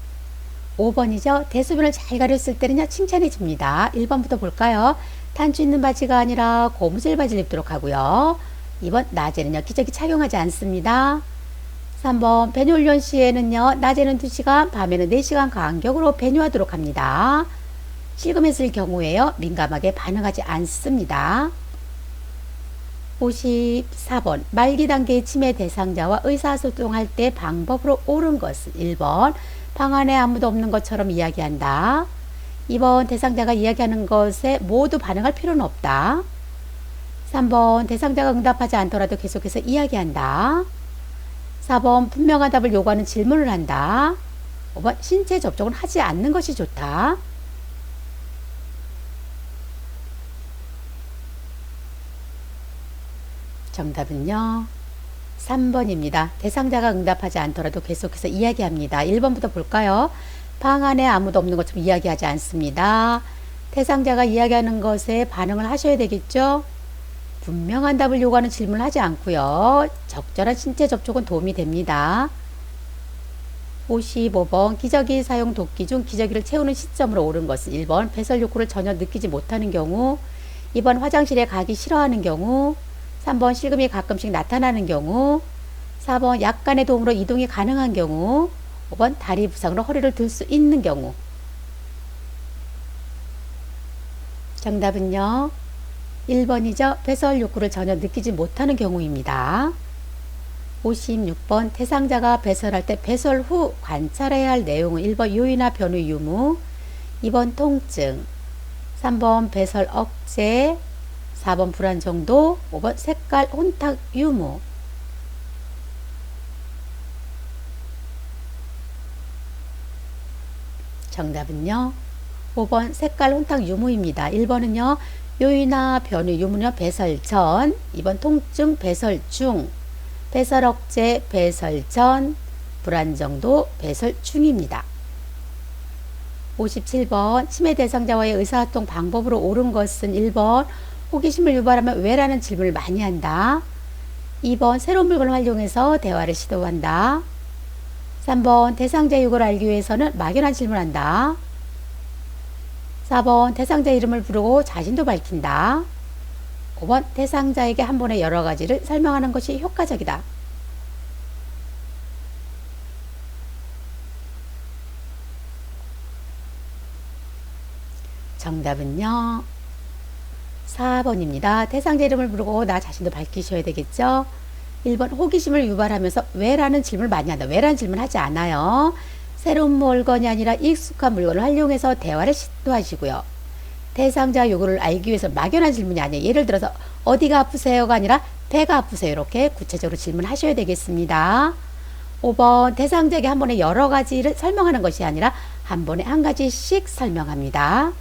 5번이죠. 대소변을 잘 가렸을 때는요 칭찬해줍니다. 1번부터 볼까요? 단추 있는 바지가 아니라 고무줄 바지를 입도록 하고요. 2번 낮에는요 기저귀 착용하지 않습니다. 3번 배뇨 훈련 시에는요 낮에는 2시간 밤에는 4시간 간격으로 배뇨하도록 합니다. 실금했을 경우에요 민감하게 반응하지 않습니다. 54번 말기 단계의 치매 대상자와 의사소통할 때 방법으로 옳은 것은 1번 방 안에 아무도 없는 것처럼 이야기한다. 2번 대상자가 이야기하는 것에 모두 반응할 필요는 없다. 3번 대상자가 응답하지 않더라도 계속해서 이야기한다. 4번 분명한 답을 요구하는 질문을 한다. 5번 신체 접촉은 하지 않는 것이 좋다. 정답은요. 3번입니다. 대상자가 응답하지 않더라도 계속해서 이야기합니다. 1번부터 볼까요? 방 안에 아무도 없는 것처럼 이야기하지 않습니다. 대상자가 이야기하는 것에 반응을 하셔야 되겠죠? 분명한 답을 요구하는 질문을 하지 않고요. 적절한 신체 접촉은 도움이 됩니다. 55번 기저귀 사용 돕기 중 기저귀를 채우는 시점으로 옳은 것은 1번 배설 욕구를 전혀 느끼지 못하는 경우 2번 화장실에 가기 싫어하는 경우 3번 실금이 가끔씩 나타나는 경우 4번 약간의 도움으로 이동이 가능한 경우 5번 다리 부상으로 허리를 들 수 있는 경우. 정답은요. 1번이죠. 배설 욕구를 전혀 느끼지 못하는 경우입니다. 56번 대상자가 배설할 때 배설 후 관찰해야 할 내용은 1번 요인화 변후 유무 2번 통증 3번 배설 억제 4번 불안 정도 5번 색깔 혼탁 유무. 정답은요. 5번 색깔 혼탁 유무입니다. 1번은요. 요인화 변후 유무는요. 배설 전 2번 통증 배설 중 배설 억제 배설 전 불안 정도 배설 중입니다. 57번 치매 대상자와의 의사소통 방법으로 옳은 것은 1번 호기심을 유발하면 왜라는 질문을 많이 한다. 2번 새로운 물건을 활용해서 대화를 시도한다. 3번 대상자의 욕구를 알기 위해서는 막연한 질문한다. 4번 대상자 이름을 부르고 자신도 밝힌다. 5번 대상자에게 한 번에 여러 가지를 설명하는 것이 효과적이다. 정답은요. 4번입니다. 대상자 이름을 부르고 나 자신도 밝히셔야 되겠죠. 1번 호기심을 유발하면서 왜라는 질문을 많이 한다. 왜라는 질문 하지 않아요. 새로운 물건이 아니라 익숙한 물건을 활용해서 대화를 시도하시고요. 대상자 요구를 알기 위해서 막연한 질문이 아니에요. 예를 들어서 어디가 아프세요가 아니라 배가 아프세요. 이렇게 구체적으로 질문하셔야 되겠습니다. 5번 대상자에게 한 번에 여러 가지를 설명하는 것이 아니라 한 번에 한 가지씩 설명합니다.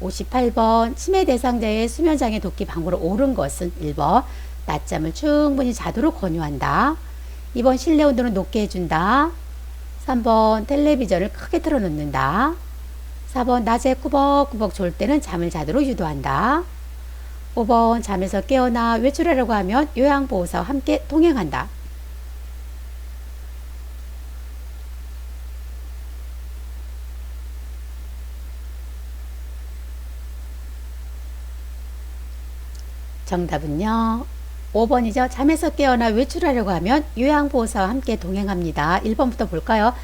58번 치매 대상자의 수면장애 돕기 방법으로 옳은 것은 1번 낮잠을 충분히 자도록 권유한다. 2번 실내 온도를 높게 해준다. 3번 텔레비전을 크게 틀어놓는다. 4번 낮에 꾸벅꾸벅 졸 때는 잠을 자도록 유도한다. 5번 잠에서 깨어나 외출하려고 하면 요양보호사와 함께 동행한다. 정답은요. 5번이죠. 잠에서 깨어나 외출하려고 하면 요양보호사와 함께 동행합니다. 1번부터 볼까요?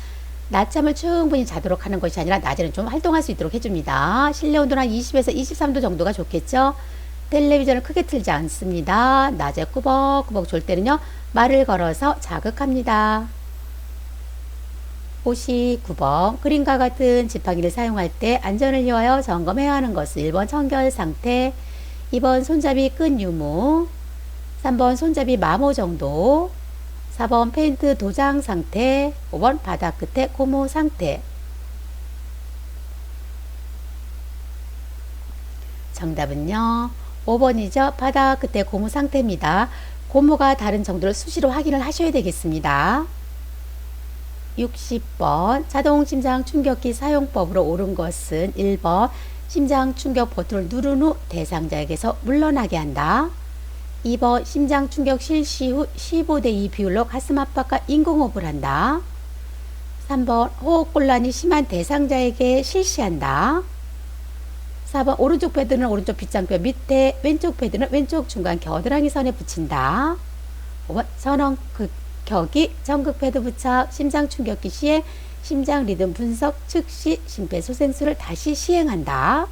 낮잠을 충분히 자도록 하는 것이 아니라 낮에는 좀 활동할 수 있도록 해줍니다. 실내 온도는 20에서 23도 정도가 좋겠죠. 텔레비전을 크게 틀지 않습니다. 낮에 꾸벅꾸벅 졸 때는요. 말을 걸어서 자극합니다. 59번 그림과 같은 지팡이를 사용할 때 안전을 위하여 점검해야 하는 것은 1번 청결 상태, 2번 손잡이 끈 유무, 3번 손잡이 마모 정도, 4번 페인트 도장 상태, 5번 바닥 끝에 고무 상태. 정답은요. 5번이죠. 바닥 끝에 고무 상태입니다. 고무가 다른 정도를 수시로 확인을 하셔야 되겠습니다. 60번 자동 심장 충격기 사용법으로 옳은 것은 1번 심장 충격 버튼을 누른 후 대상자에게서 물러나게 한다. 2번 심장 충격 실시 후 15대2 비율로 가슴 압박과 인공호흡을 한다. 3번 호흡곤란이 심한 대상자에게 실시한다. 4번 오른쪽 패드는 오른쪽 빗장뼈 밑에, 왼쪽 패드는 왼쪽 중간 겨드랑이 선에 붙인다. 5번 선언 격이 전극 패드 부착 심장 충격기 시에 심장 리듬 분석 즉시 심폐소생술을 다시 시행한다.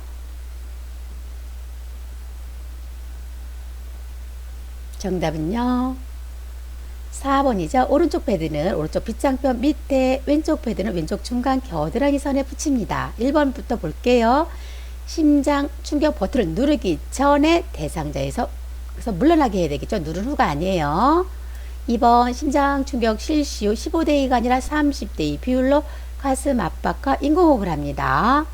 정답은요. 4번이죠. 오른쪽 패드는 오른쪽 빗장뼈 밑에, 왼쪽 패드는 왼쪽 중간 겨드랑이 선에 붙입니다. 1번부터 볼게요. 심장 충격 버튼을 누르기 전에 대상자에서 그래서 물러나게 해야 되겠죠. 누른 후가 아니에요. 2번 심장 충격 실시 후 15대2가 아니라 30대2 비율로 가슴 압박과 인공호흡을 합니다.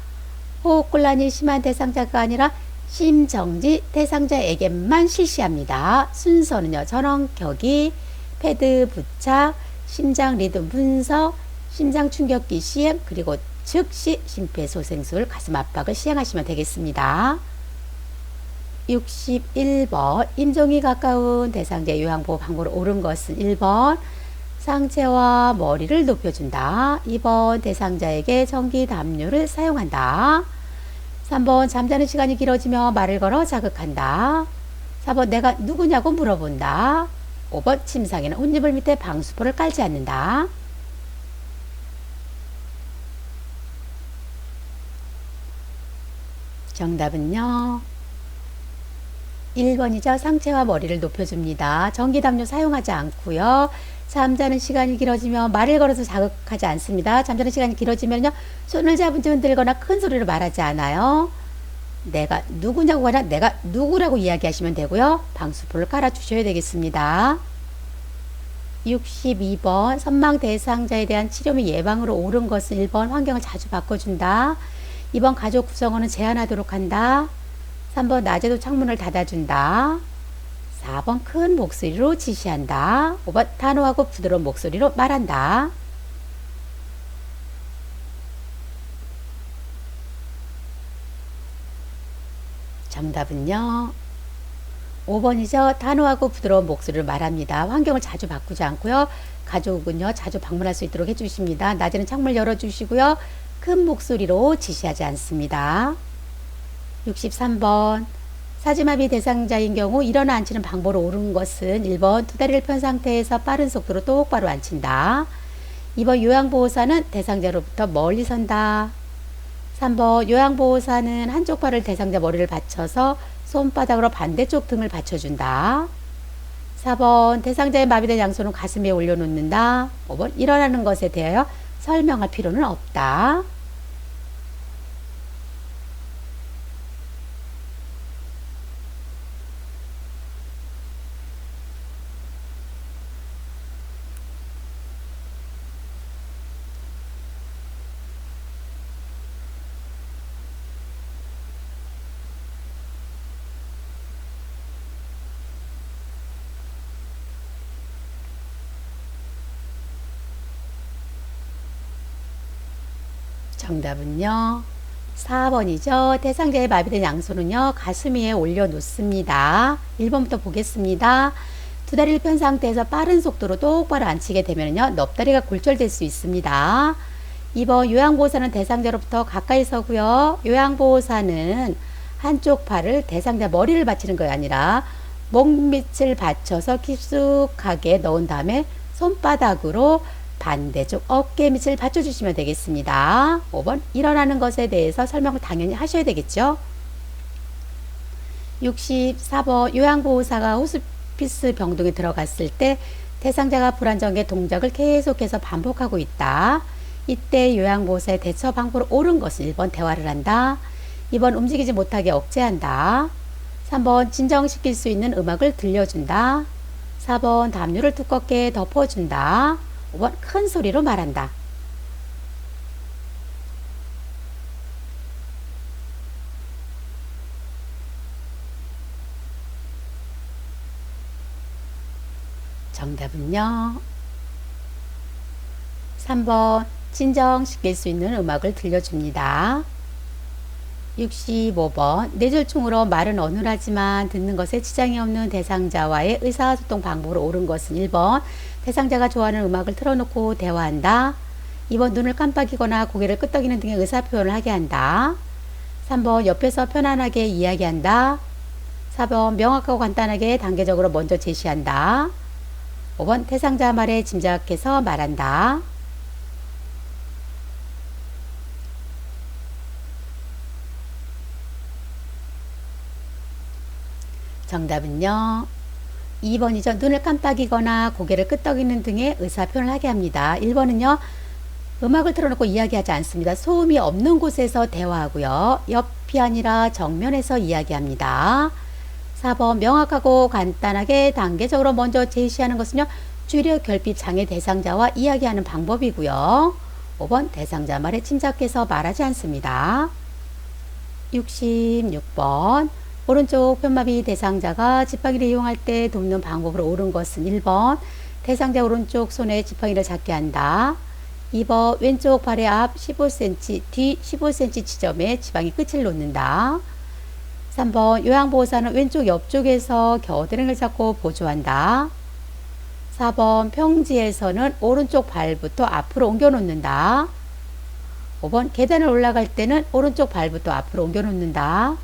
호흡곤란이 심한 대상자가 아니라 심정지 대상자에게만 실시합니다. 순서는요. 전원켜기, 패드 부착, 심장 리듬 분석, 심장 충격기 시행, 그리고 즉시 심폐소생술 가슴 압박을 시행하시면 되겠습니다. 61번 임종이 가까운 대상자 요양보호 방법으로 옳은 것은 1번 상체와 머리를 높여준다. 2번 대상자에게 전기 담요를 사용한다. 3번 잠자는 시간이 길어지며 말을 걸어 자극한다. 4번 내가 누구냐고 물어본다. 5번 침상에는 옷이불 밑에 방수포를 깔지 않는다. 정답은요. 1번이죠. 상체와 머리를 높여줍니다. 전기담요 사용하지 않고요. 잠자는 시간이 길어지면 말을 걸어서 자극하지 않습니다. 잠자는 시간이 길어지면요. 손을 잡은 채 흔들거나 큰 소리로 말하지 않아요. 내가 누구냐고 하나 내가 누구라고 이야기하시면 되고요. 방수포를 깔아주셔야 되겠습니다. 62번 선망 대상자에 대한 치료 및 예방으로 옳은 것은 1번 환경을 자주 바꿔준다. 2번 가족 구성원은 제한하도록 한다. 3번 낮에도 창문을 닫아준다. 4번 큰 목소리로 지시한다. 5번 단호하고 부드러운 목소리로 말한다. 정답은요. 5번이죠. 단호하고 부드러운 목소리로 말합니다. 환경을 자주 바꾸지 않고요. 가족은요. 자주 방문할 수 있도록 해주십니다. 낮에는 창문을 열어주시고요. 큰 목소리로 지시하지 않습니다. 63번 사지마비 대상자인 경우 일어나 앉히는 방법으로 옳은 것은 1번 두 다리를 편 상태에서 빠른 속도로 똑바로 앉힌다. 2번 요양보호사는 대상자로부터 멀리 선다. 3번 요양보호사는 한쪽 발을 대상자 머리를 받쳐서 손바닥으로 반대쪽 등을 받쳐준다. 4번 대상자의 마비된 양손은 가슴에 올려놓는다. 5번 일어나는 것에 대하여 설명할 필요는 없다. 정답은요. 4번이죠. 대상자의 마비된 양손은요, 가슴 위에 올려놓습니다. 1번부터 보겠습니다. 두 다리를 편 상태에서 빠른 속도로 똑바로 앉히게 되면요, 넙다리가 골절될 수 있습니다. 2번 요양보호사는 대상자로부터 가까이 서고요. 요양보호사는 한쪽 팔을 대상자 머리를 받치는 것이 아니라 목밑을 받쳐서 깊숙하게 넣은 다음에 손바닥으로 반대쪽 어깨 밑을 받쳐주시면 되겠습니다. 5번 일어나는 것에 대해서 설명을 당연히 하셔야 되겠죠. 64번 요양보호사가 호스피스 병동에 들어갔을 때 대상자가 불안정하게 동작을 계속해서 반복하고 있다. 이때 요양보호사의 대처 방법으로 옳은 것은 1번 대화를 한다. 2번 움직이지 못하게 억제한다. 3번 진정시킬 수 있는 음악을 들려준다. 4번 담요를 두껍게 덮어준다. 5번 큰 소리로 말한다. 정답은요, 3번 진정시킬 수 있는 음악을 들려줍니다. 65번 뇌졸중으로 말은 어눌하지만 듣는 것에 지장이 없는 대상자와의 의사소통 방법으로 옳은 것은 1번 대상자가 좋아하는 음악을 틀어놓고 대화한다. 2번 눈을 깜빡이거나 고개를 끄덕이는 등의 의사표현을 하게 한다. 3번 옆에서 편안하게 이야기한다. 4번 명확하고 간단하게 단계적으로 먼저 제시한다. 5번 대상자 말에 짐작해서 말한다. 정답은요, 2번이죠. 눈을 깜빡이거나 고개를 끄덕이는 등의 의사표현을 하게 합니다. 1번은요, 음악을 틀어놓고 이야기하지 않습니다. 소음이 없는 곳에서 대화하고요. 옆이 아니라 정면에서 이야기합니다. 4번 명확하고 간단하게 단계적으로 먼저 제시하는 것은요, 주의력 결핍 장애 대상자와 이야기하는 방법이고요. 5번 대상자 말에 침착해서 말하지 않습니다. 66번 오른쪽 편마비 대상자가 지팡이를 이용할 때 돕는 방법으로 옳은 것은 1번 대상자 오른쪽 손에 지팡이를 잡게 한다. 2번 왼쪽 발의 앞 15cm, 뒤 15cm 지점에 지팡이 끝을 놓는다. 3번 요양보호사는 왼쪽 옆쪽에서 겨드랑이를 잡고 보조한다. 4번 평지에서는 오른쪽 발부터 앞으로 옮겨 놓는다. 5번 계단을 올라갈 때는 오른쪽 발부터 앞으로 옮겨 놓는다.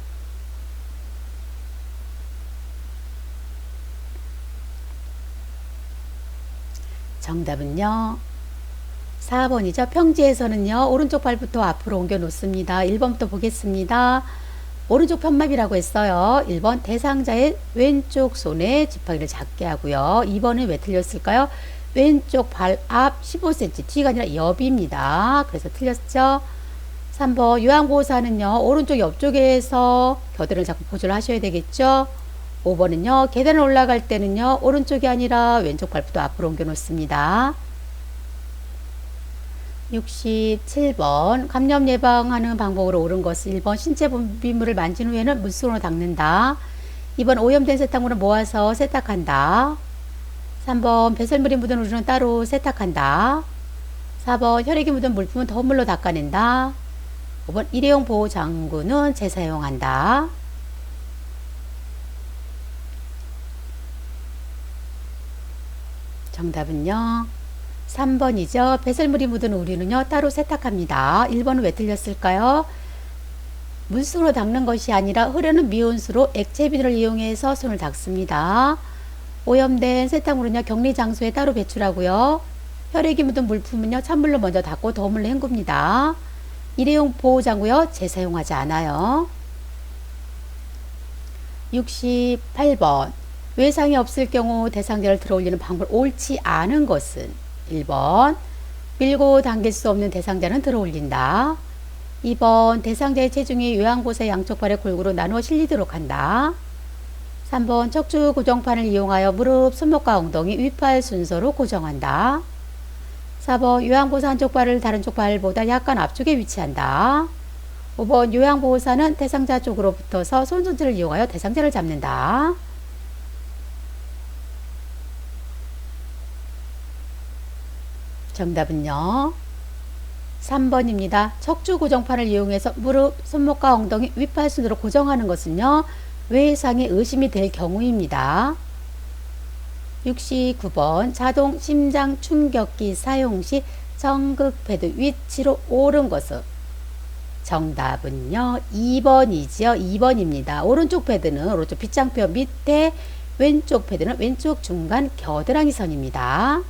정답은요, 4번이죠. 평지에서는요, 오른쪽 발부터 앞으로 옮겨 놓습니다. 1번부터 보겠습니다. 오른쪽 편마비라고 했어요. 1번 대상자의 왼쪽 손에 지팡이를 잡게 하고요. 2번은 왜 틀렸을까요? 왼쪽 발 앞 15cm, 뒤가 아니라 옆입니다. 그래서 틀렸죠. 3번 요양보호사는요, 오른쪽 옆쪽에서 겨드랑이를 잡고 보조를 하셔야 되겠죠. 5번은요, 계단을 올라갈 때는요, 오른쪽이 아니라 왼쪽 발부터 앞으로 옮겨 놓습니다. 67번 감염 예방하는 방법으로 옳은 것은 1번 신체 분비물을 만진 후에는 물수건으로 닦는다. 2번 오염된 세탁물을 모아서 세탁한다. 3번 배설물이 묻은 우유는 따로 세탁한다. 4번 혈액이 묻은 물품은 더운 물로 닦아낸다. 5번 일회용 보호 장구는 재사용한다. 정답은요, 3번이죠. 배설물이 묻은 우유는요, 따로 세탁합니다. 1번은 왜 틀렸을까요? 물수로 닦는 것이 아니라 흐르는 미온수로 액체 비누를 이용해서 손을 닦습니다. 오염된 세탁물은요, 격리 장소에 따로 배출하고요. 혈액이 묻은 물품은요, 찬물로 먼저 닦고 더운 물로 헹굽니다. 일회용 보호장구요, 재사용하지 않아요. 68번 외상이 없을 경우 대상자를 들어올리는 방법을 옳지 않은 것은 1번 밀고 당길 수 없는 대상자는 들어올린다. 2번 대상자의 체중이 요양보호사의 양쪽 발의 골고루 나누어 실리도록 한다. 3번 척추 고정판을 이용하여 무릎, 손목과 엉덩이, 윗팔 순서로 고정한다. 4번 요양보호사 한쪽 발을 다른 쪽 발보다 약간 앞쪽에 위치한다. 5번 요양보호사는 대상자 쪽으로 붙어서 손전체를 이용하여 대상자를 잡는다. 정답은요, 3번입니다. 척추 고정판을 이용해서 무릎, 손목과 엉덩이, 윗팔 순으로 고정하는 것은요. 외상에 의심이 될 경우입니다. 69번 자동 심장 충격기 사용 시 정극 패드 위치로 옳은 것은 정답은요. 2번이죠. 2번입니다. 오른쪽 패드는 오른쪽 빗장표 밑에, 왼쪽 패드는 왼쪽 중간 겨드랑이 선입니다.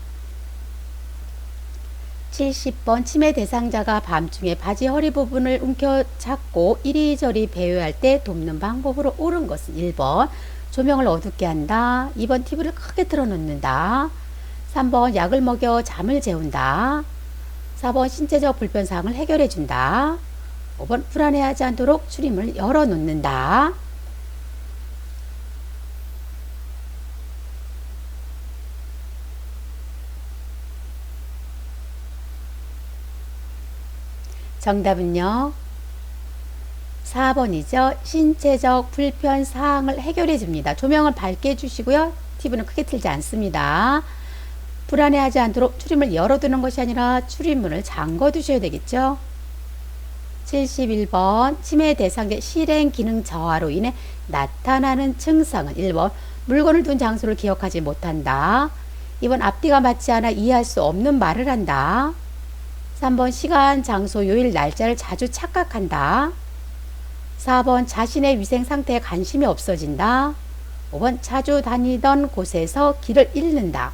70번 치매 대상자가 밤중에 바지 허리 부분을 움켜잡고 이리저리 배회할 때 돕는 방법으로 옳은 것은 1번 조명을 어둡게 한다. 2번 TV를 크게 틀어놓는다. 3번 약을 먹여 잠을 재운다. 4번 신체적 불편사항을 해결해준다. 5번 불안해하지 않도록 출입문을 열어놓는다. 정답은요. 4번이죠. 신체적 불편 사항을 해결해 줍니다. 조명을 밝게 해주시고요. TV는 크게 틀지 않습니다. 불안해하지 않도록 출입문을 열어두는 것이 아니라 출입문을 잠궈 두셔야 되겠죠. 71번 치매 대상자 실행 기능 저하로 인해 나타나는 증상은 1번 물건을 둔 장소를 기억하지 못한다. 2번 앞뒤가 맞지 않아 이해할 수 없는 말을 한다. 3번 시간, 장소, 요일, 날짜를 자주 착각한다. 4번 자신의 위생 상태에 관심이 없어진다. 5번 자주 다니던 곳에서 길을 잃는다.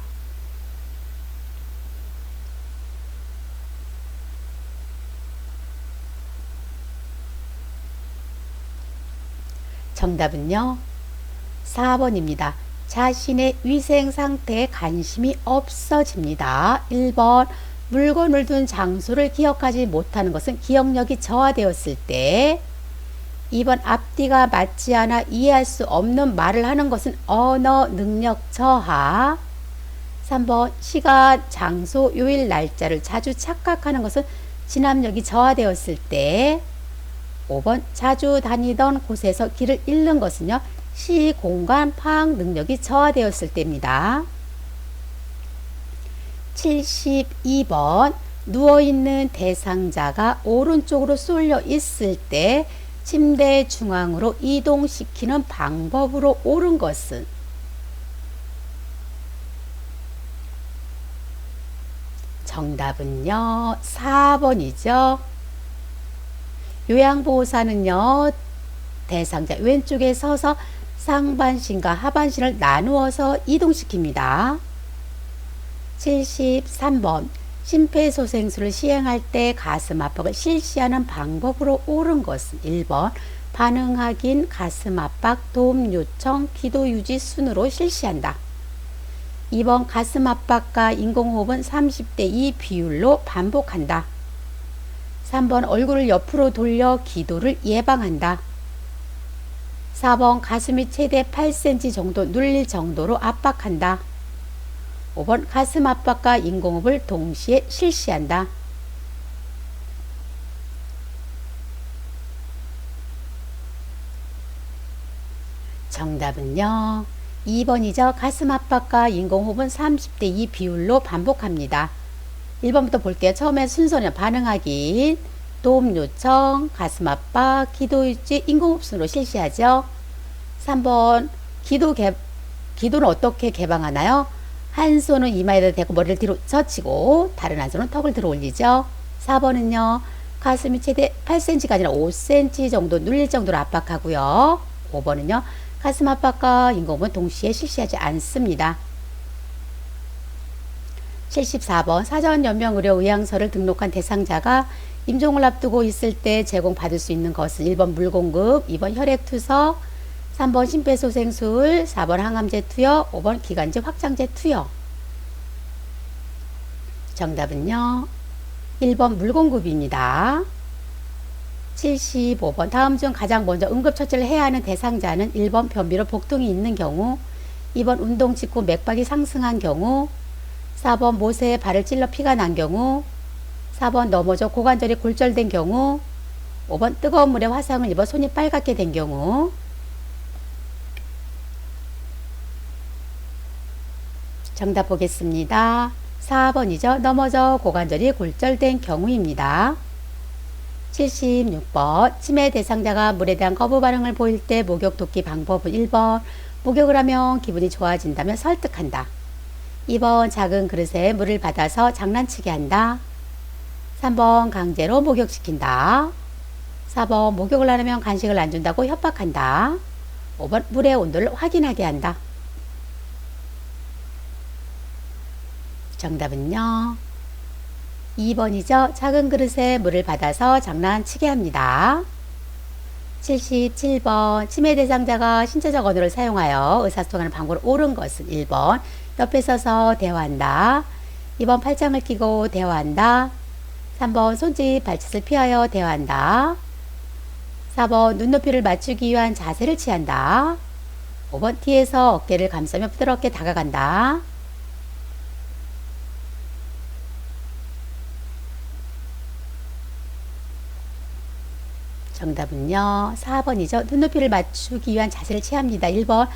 정답은요. 4번입니다. 자신의 위생 상태에 관심이 없어집니다. 1번 물건을 둔 장소를 기억하지 못하는 것은 기억력이 저하되었을 때. 2번 앞뒤가 맞지 않아 이해할 수 없는 말을 하는 것은 언어 능력 저하. 3번 시간, 장소, 요일, 날짜를 자주 착각하는 것은 진압력이 저하되었을 때. 5번 자주 다니던 곳에서 길을 잃는 것은요. 시, 공간, 파악 능력이 저하되었을 때입니다. 72번 누워있는 대상자가 오른쪽으로 쏠려 있을 때 침대 중앙으로 이동시키는 방법으로 옳은 것은 정답은요. 4번이죠. 요양보호사는요. 대상자 왼쪽에 서서 상반신과 하반신을 나누어서 이동시킵니다. 73번 심폐소생술을 시행할 때 가슴 압박을 실시하는 방법으로 옳은 것은 1번 반응 확인, 가슴 압박, 도움 요청, 기도 유지 순으로 실시한다. 2번 가슴 압박과 인공호흡은 30대 2 비율로 반복한다. 3번 얼굴을 옆으로 돌려 기도를 예방한다. 4번 가슴이 최대 8cm 정도 눌릴 정도로 압박한다. 5번 가슴 압박과 인공호흡을 동시에 실시한다. 정답은요. 2번이죠. 가슴 압박과 인공호흡은 30대 2 비율로 반복합니다. 1번부터 볼게요. 처음에 순서는 반응 확인, 도움 요청, 가슴 압박, 기도 유지, 인공호흡 순으로 실시하죠. 3번 기도는 어떻게 개방하나요? 한 손은 이마에다 대고 머리를 뒤로 젖히고 다른 한 손은 턱을 들어 올리죠. 4번은요. 가슴이 최대 8cm가 아니라 5cm 정도 눌릴 정도로 압박하고요. 5번은요. 가슴 압박과 인공호흡은 동시에 실시하지 않습니다. 74번 사전연명의료 의향서를 등록한 대상자가 임종을 앞두고 있을 때 제공받을 수 있는 것은 1번 물공급, 2번 혈액투석, 3번 심폐소생술, 4번 항암제 투여, 5번 기관지 확장제 투여. 정답은요. 1번 물공급입니다. 75번 다음 중 가장 먼저 응급처치를 해야 하는 대상자는 1번 변비로 복통이 있는 경우, 2번 운동 직후 맥박이 상승한 경우, 4번 못에 발을 찔러 피가 난 경우, 4번 넘어져 고관절이 골절된 경우, 5번 뜨거운 물에 화상을 입어 손이 빨갛게 된 경우. 정답 보겠습니다. 4번이죠. 넘어져 고관절이 골절된 경우입니다. 76번 치매 대상자가 물에 대한 거부 반응을 보일 때 목욕 돕기 방법은 1번 목욕을 하면 기분이 좋아진다면 설득한다. 2번 작은 그릇에 물을 받아서 장난치게 한다. 3번 강제로 목욕시킨다. 4번 목욕을 안 하면 간식을 안 준다고 협박한다. 5번 물의 온도를 확인하게 한다. 정답은요. 2번이죠. 작은 그릇에 물을 받아서 장난치게 합니다. 77번 치매 대상자가 신체적 언어를 사용하여 의사소통하는 방법을 옳은 것은 1번 옆에 서서 대화한다. 2번 팔짱을 끼고 대화한다. 3번 손짓 발짓을 피하여 대화한다. 4번 눈높이를 맞추기 위한 자세를 취한다. 5번 뒤에서 어깨를 감싸며 부드럽게 다가간다. 정답은요. 4번이죠. 눈높이를 맞추기 위한 자세를 취합니다. 1번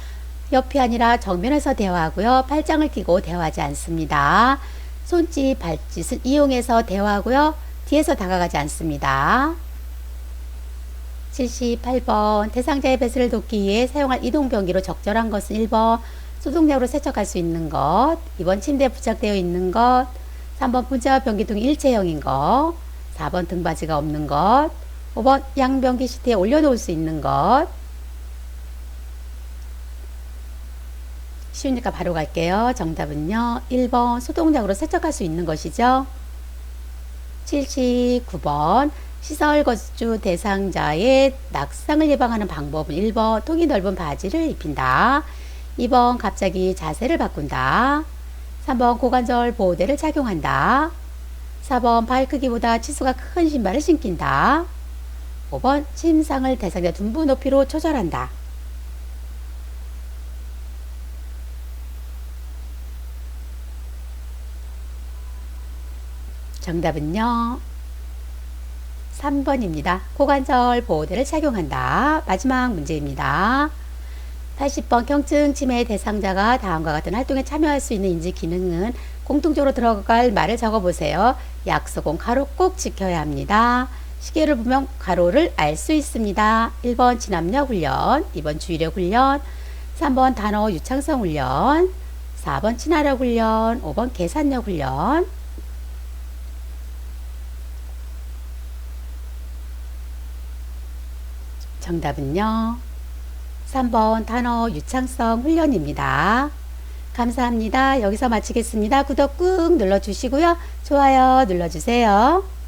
옆이 아니라 정면에서 대화하고요. 팔짱을 끼고 대화하지 않습니다. 손짓, 발짓을 이용해서 대화하고요. 뒤에서 다가가지 않습니다. 78번 대상자의 배설을 돕기 위해 사용할 이동변기로 적절한 것은 1번 소독약으로 세척할 수 있는 것, 2번 침대에 부착되어 있는 것, 3번 분자와 변기통이 일체형인 것, 4번 등받이가 없는 것, 5번 양변기 시트에 올려놓을 수 있는 것. 쉬우니까 바로 갈게요. 정답은요. 1번 소독약으로 세척할 수 있는 것이죠. 79번 시설 거주 대상자의 낙상을 예방하는 방법은 1번 통이 넓은 바지를 입힌다. 2번 갑자기 자세를 바꾼다. 3번 고관절 보호대를 착용한다. 4번 발 크기보다 치수가 큰 신발을 신긴다. 5번 침상을 대상자 둔부 높이로 조절한다. 정답은요. 3번입니다. 고관절 보호대를 착용한다. 마지막 문제입니다. 80번 경증 치매 대상자가 다음과 같은 활동에 참여할 수 있는 인지 기능은 공통적으로 들어갈 말을 적어보세요. 약속은 가로 꼭 지켜야 합니다. 시계를 보면 가로를 알 수 있습니다. 1번 진압력 훈련, 2번 주의력 훈련, 3번 단어 유창성 훈련, 4번 친화력 훈련, 5번 계산력 훈련. 정답은요. 3번 단어 유창성 훈련입니다. 감사합니다. 여기서 마치겠습니다. 구독 꾹 눌러주시고요. 좋아요 눌러주세요.